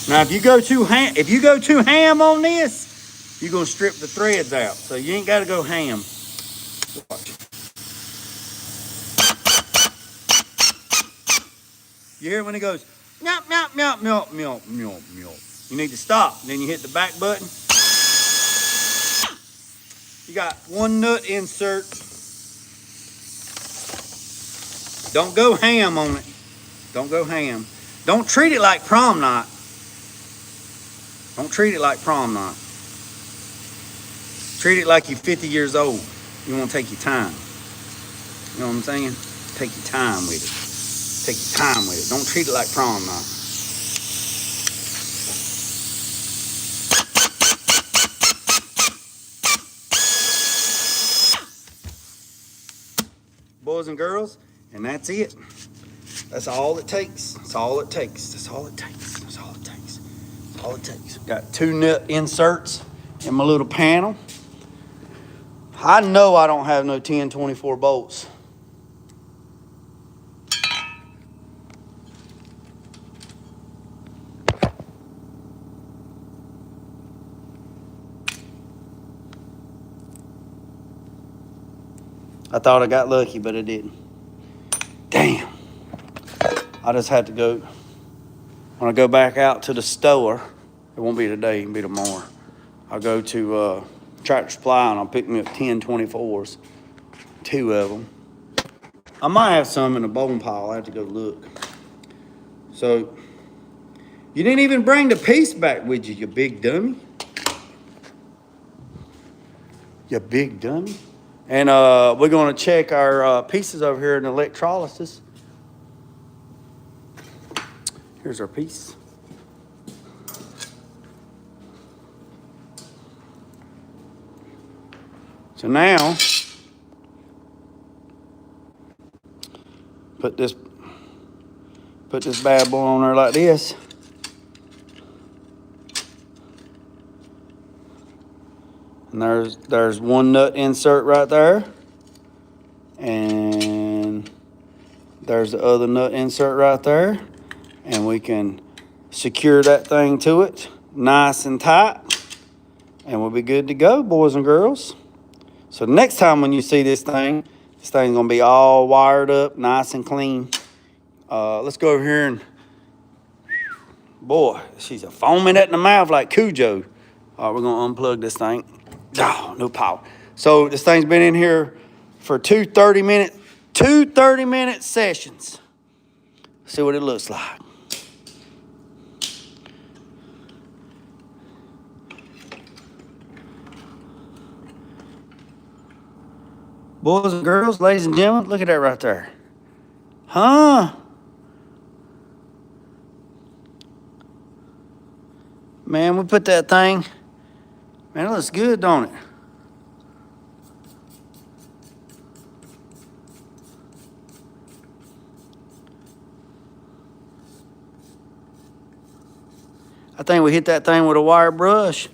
Now, if you go too ham on this, you're gonna strip the threads out. So you ain't got to go ham. Watch. You hear it when it goes, meow, meow, meow, meow, meow, meow, meow. You need to stop. Then you hit the back button. You got one nut insert. Don't go ham on it. Don't go ham. Don't treat it like prom night. Don't treat it like prom night. Treat it like you're 50 years old. You want to take your time. You know what I'm saying? Take your time with it. Take your time with it. Don't treat it like prom night. Boys and girls, and that's it. That's all it takes. That's all it takes. That's all it takes. That's all it takes. That's all it takes. Got 2 nut inserts in my little panel. I know I don't have no 1024 bolts. I thought I got lucky, but I didn't. Damn. I just had to go. When I go back out to the store, it won't be today, it'll be tomorrow. I'll go to Tractor Supply and I'll pick me up 1024s, 2 of them. I might have some in the bone pile. I have to go look. So, you didn't even bring the piece back with you big dummy. You big dummy. And we're going to check our pieces over here in electrolysis. Here's our piece. So now, put this bad boy on there like this. And there's 1 nut insert right there. And there's the other nut insert right there. And we can secure that thing to it nice and tight. And we'll be good to go, boys and girls. So next time when you see this thing's gonna be all wired up, nice and clean. Let's go over here and, boy, she's a foaming at the mouth like Cujo. All right, we're gonna unplug this thing. Oh, no power. So this thing's been in here for two 30-minute sessions. See what it looks like. Boys and girls, ladies and gentlemen, look at that right there. Huh? Man, we put that thing. Man, it looks good, don't it? I think we hit that thing with a wire brush.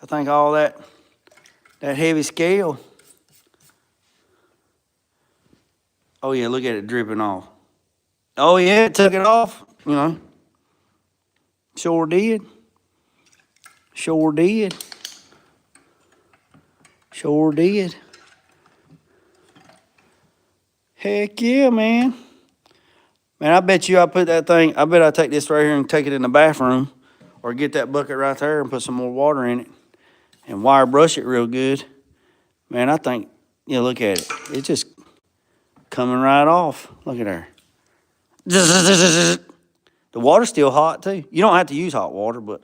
I think all that heavy scale. Oh yeah, look at it dripping off. Oh yeah, it took it off, you know. Sure did. Sure did. Sure did. Heck yeah, man. Man, I bet you I put that thing, I bet I take this right here and take it in the bathroom or get that bucket right there and put some more water in it and wire brush it real good. Man, I think, yeah, look at it. It's just coming right off. Look at her. The water's still hot too. You don't have to use hot water, but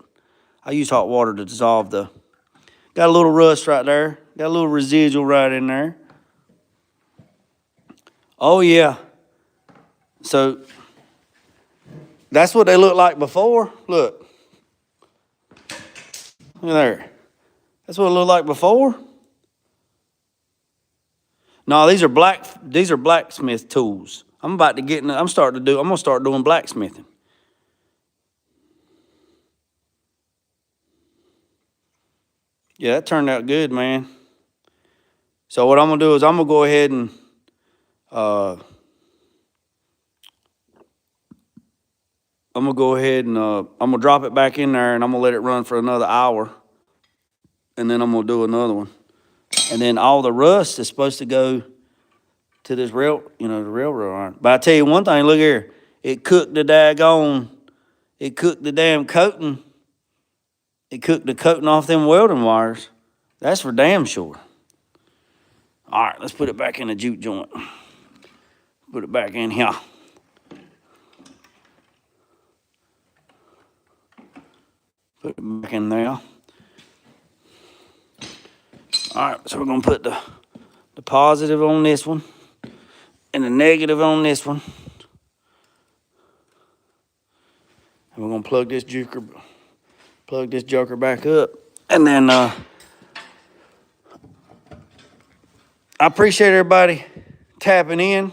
I use hot water to dissolve the, got a little rust right there. Got a little residual right in there. Oh yeah. So that's what they looked like before. Look. Look there. That's what it looked like before. No, these are blacksmith tools. I'm about to get in, I'm gonna start doing blacksmithing. Yeah, that turned out good, man. So what I'm gonna do is I'm gonna go ahead and I'm gonna drop it back in there and I'm gonna let it run for another hour. And then I'm gonna do another one. And then all the rust is supposed to go to this the railroad iron. But I tell you one thing, look here. It cooked the damn coating. It cooked the coating off them welding wires. That's for damn sure. All right, let's put it back in the juke joint. Put it back in here. Put it back in there. All right, so we're gonna put the positive on this one and the negative on this one. And we're gonna plug this joker back up. And then I appreciate everybody tapping in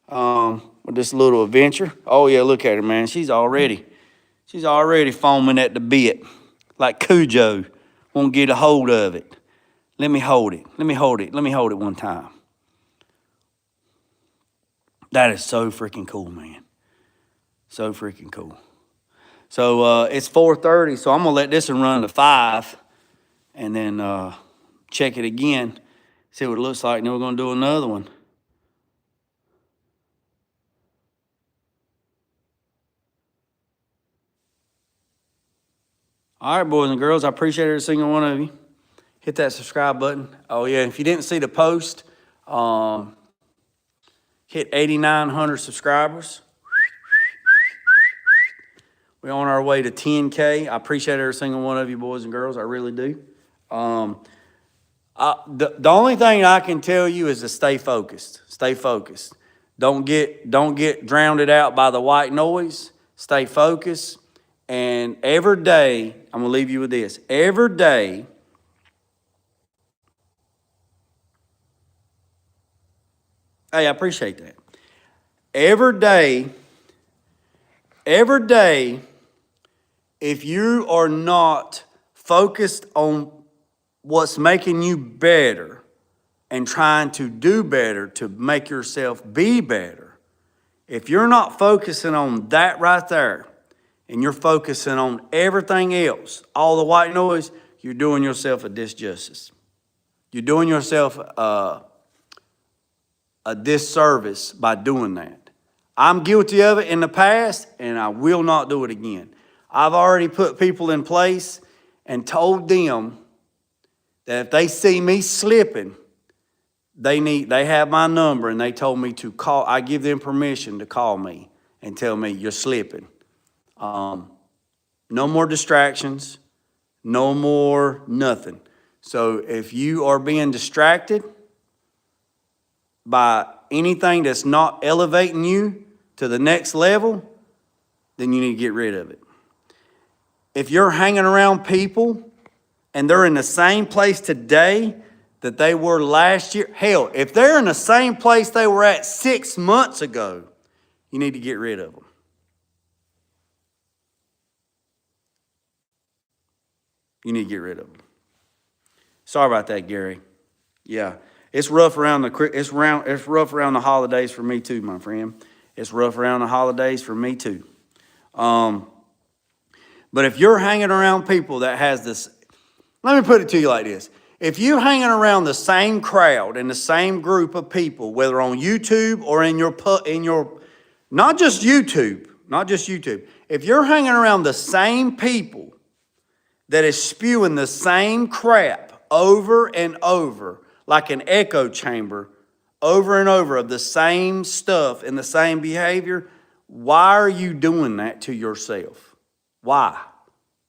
with this little adventure. Oh yeah, look at her, man. She's already foaming at the bit. Like Cujo won't get a hold of it. Let me hold it. Let me hold it one time. That is so freaking cool, man. So freaking cool. So it's 4:30, so I'm gonna let this one run to 5 and then check it again, see what it looks like, and then we're gonna do another one. All right, boys and girls, I appreciate every single one of you. Hit that subscribe button. Oh yeah, if you didn't see the post, hit 8,900 subscribers. We're on our way to 10K. I appreciate every single one of you, boys and girls. I really do. The only thing I can tell you is to stay focused. Stay focused. Don't get drowned out by the white noise. Stay focused. And every day, I'm going to leave you with this. Every day, hey, I appreciate that. Every day, if you are not focused on what's making you better and trying to do better to make yourself be better, if you're not focusing on that right there and you're focusing on everything else, all the white noise, you're doing yourself a disjustice. You're doing yourself a disservice by doing that. I'm guilty of it in the past, and I will not do it again. I've already put people in place and told them that if they see me slipping, they have my number, and they told me to call. I give them permission to call me and tell me you're slipping. No more distractions, no more nothing. So if you are being distracted by anything that's not elevating you to the next level, then you need to get rid of it. If you're hanging around people and they're in the same place today that they were last year, hell, if they're in the same place they were at 6 months ago, you need to get rid of them. You need to get rid of them. Sorry about that, Gary. Yeah, it's rough around the holidays for me too, my friend. It's rough around the holidays for me too. But if you're hanging around people that has this, let me put it to you like this. If you're hanging around the same crowd and the same group of people, whether on YouTube or in your not just YouTube, if you're hanging around the same people that is spewing the same crap over and over, like an echo chamber, over and over of the same stuff and the same behavior, why are you doing that to yourself? Why?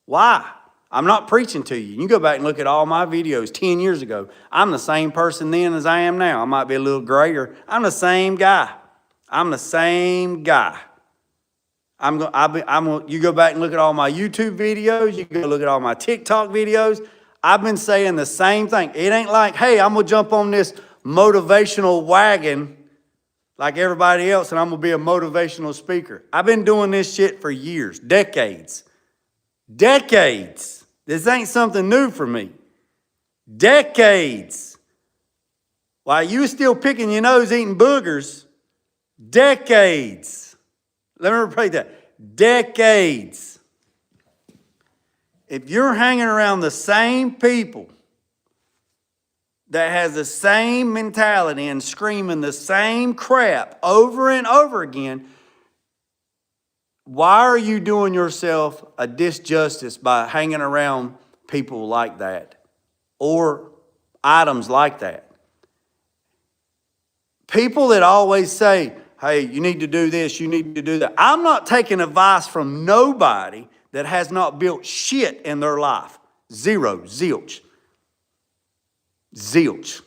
Why? I'm not preaching to you. You can go back and look at all my videos 10 years ago. I'm the same person then as I am now. I might be a little grayer. I'm the same guy. I'm the same guy. You go back and look at all my YouTube videos. You go look at all my TikTok videos. I've been saying the same thing. It ain't like, hey, I'm going to jump on this motivational wagon like everybody else and I'm going to be a motivational speaker. I've been doing this shit for years, decades. Decades. This ain't something new for me. Decades. While you were still picking your nose eating boogers, decades. Let me repeat that. Decades. If you're hanging around the same people that has the same mentality and screaming the same crap over and over again, why are you doing yourself a disjustice by hanging around people like that or items like that? People that always say, hey, you need to do this, you need to do that. I'm not taking advice from nobody that has not built shit in their life. Zero, zilch. Zilch.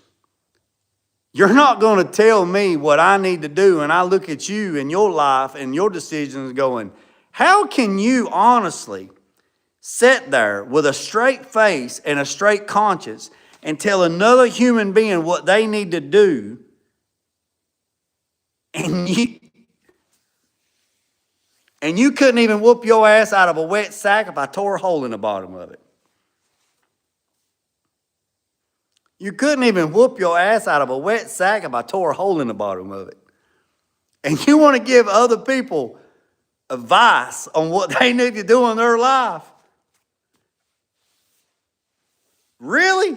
You're not going to tell me what I need to do, and I look at you and your life and your decisions going, how can you honestly sit there with a straight face and a straight conscience and tell another human being what they need to do, and you couldn't even whoop your ass out of a wet sack if I tore a hole in the bottom of it? You couldn't even whoop your ass out of a wet sack if I tore a hole in the bottom of it. And you want to give other people advice on what they need to do in their life? Really?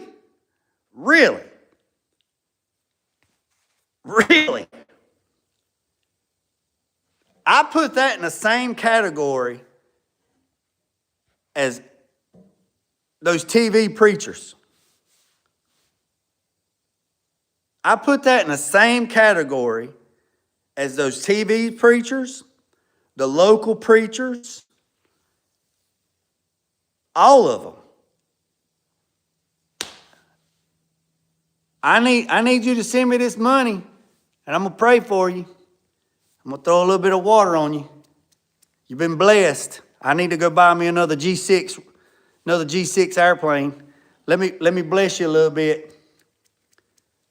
Really? Really? I put that in the same category as those TV preachers. I put that in the same category as those TV preachers, the local preachers, all of them. I need you to send me this money, and I'm going to pray for you. I'm going to throw a little bit of water on you. You've been blessed. I need to go buy me another G6 airplane. Let me bless you a little bit.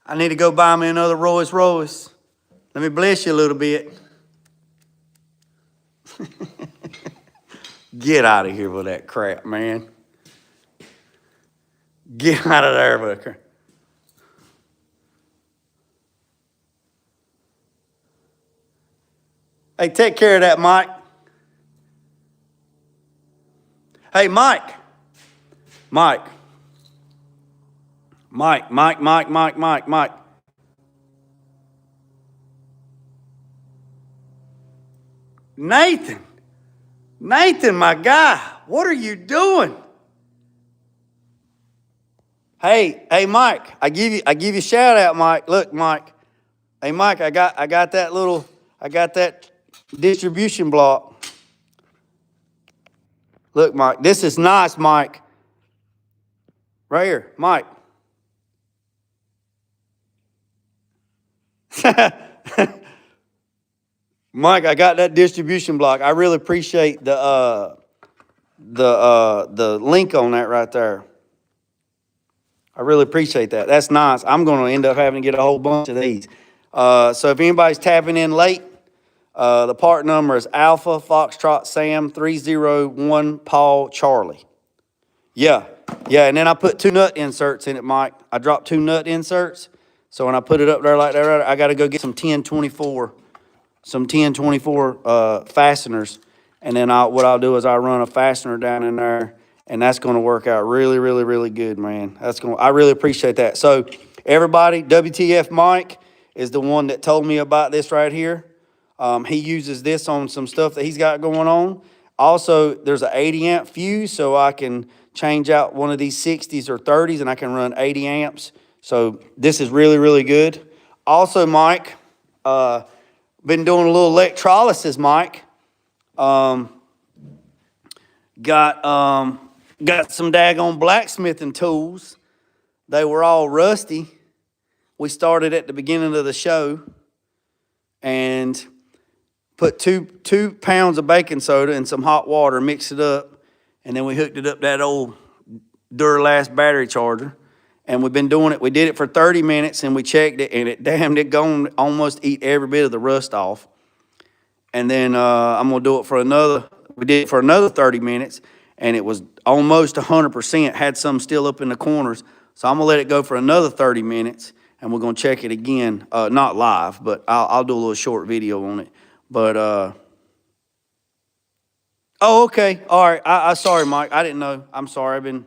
I need to go buy me another Rolls Royce. Let me bless you a little bit. Get out of here with that crap, man. Get out of there with that crap. Hey, take care of that, Mike. Hey, Mike. Mike. Nathan, my guy, what are you doing? Hey, Mike, I give you a shout out, Mike. Look, Mike. Hey, Mike, I got that distribution block. Look, Mike, this is nice, Mike. Right here, Mike. Mike, I got that distribution block. I really appreciate the link on that right there. I really appreciate that. That's nice. I'm going to end up having to get a whole bunch of these. So if anybody's tapping in late, the part number is Alpha Foxtrot Sam 301 Paul Charlie. Yeah, Yeah, and then I put 2 nut inserts in it, Mike. I dropped 2 nut inserts. So when I put it up there like that, I got to go get some 1024 fasteners. And then what I'll do is I'll run a fastener down in there, and that's going to work out really, really, really good, man. I really appreciate that. So everybody, WTF Mike is the one that told me about this right here. He uses this on some stuff that he's got going on. Also, there's an 80 amp fuse, so I can change out one of these 60s or 30s, and I can run 80 amps. So this is really, really good. Also, Mike, been doing a little electrolysis, Mike. Got some daggone blacksmithing tools. They were all rusty. We started at the beginning of the show and put two pounds of baking soda in some hot water, mixed it up, and then we hooked it up that old Duralast battery charger. And we've been doing it. We did it for 30 minutes, and we checked it, and it gone almost eat every bit of the rust off. And then I'm going to do it for we did it for another 30 minutes, and it was almost 100%, had some still up in the corners. So I'm going to let it go for another 30 minutes, and we're going to check it again. Not live, but I'll do a little short video on it. But, oh, okay. All right. Sorry, Mike. I didn't know. I'm sorry. I've been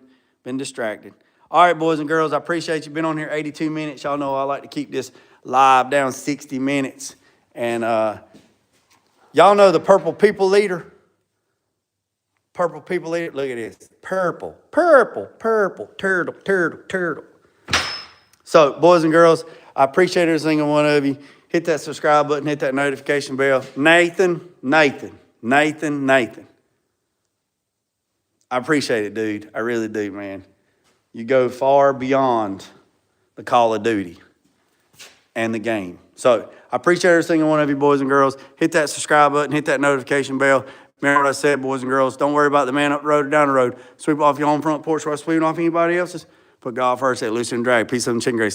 distracted. All right, boys and girls, I appreciate you being on here 82 minutes. Y'all know I like to keep this live down 60 minutes. And y'all know the purple people leader? Purple people leader? Look at this. Purple, turtle. So, boys and girls, I appreciate every single one of you. Hit that subscribe button, hit that notification bell. Nathan. I appreciate it, dude. I really do, man. You go far beyond the Call of Duty and the game. So I appreciate every single one of you, boys and girls. Hit that subscribe button, hit that notification bell. Remember what I said, boys and girls. Don't worry about the man up the road or down the road. Sweep off your own front porch while sweeping off anybody else's. Put God first, at loose and drag. Peace, love, and chicken grace.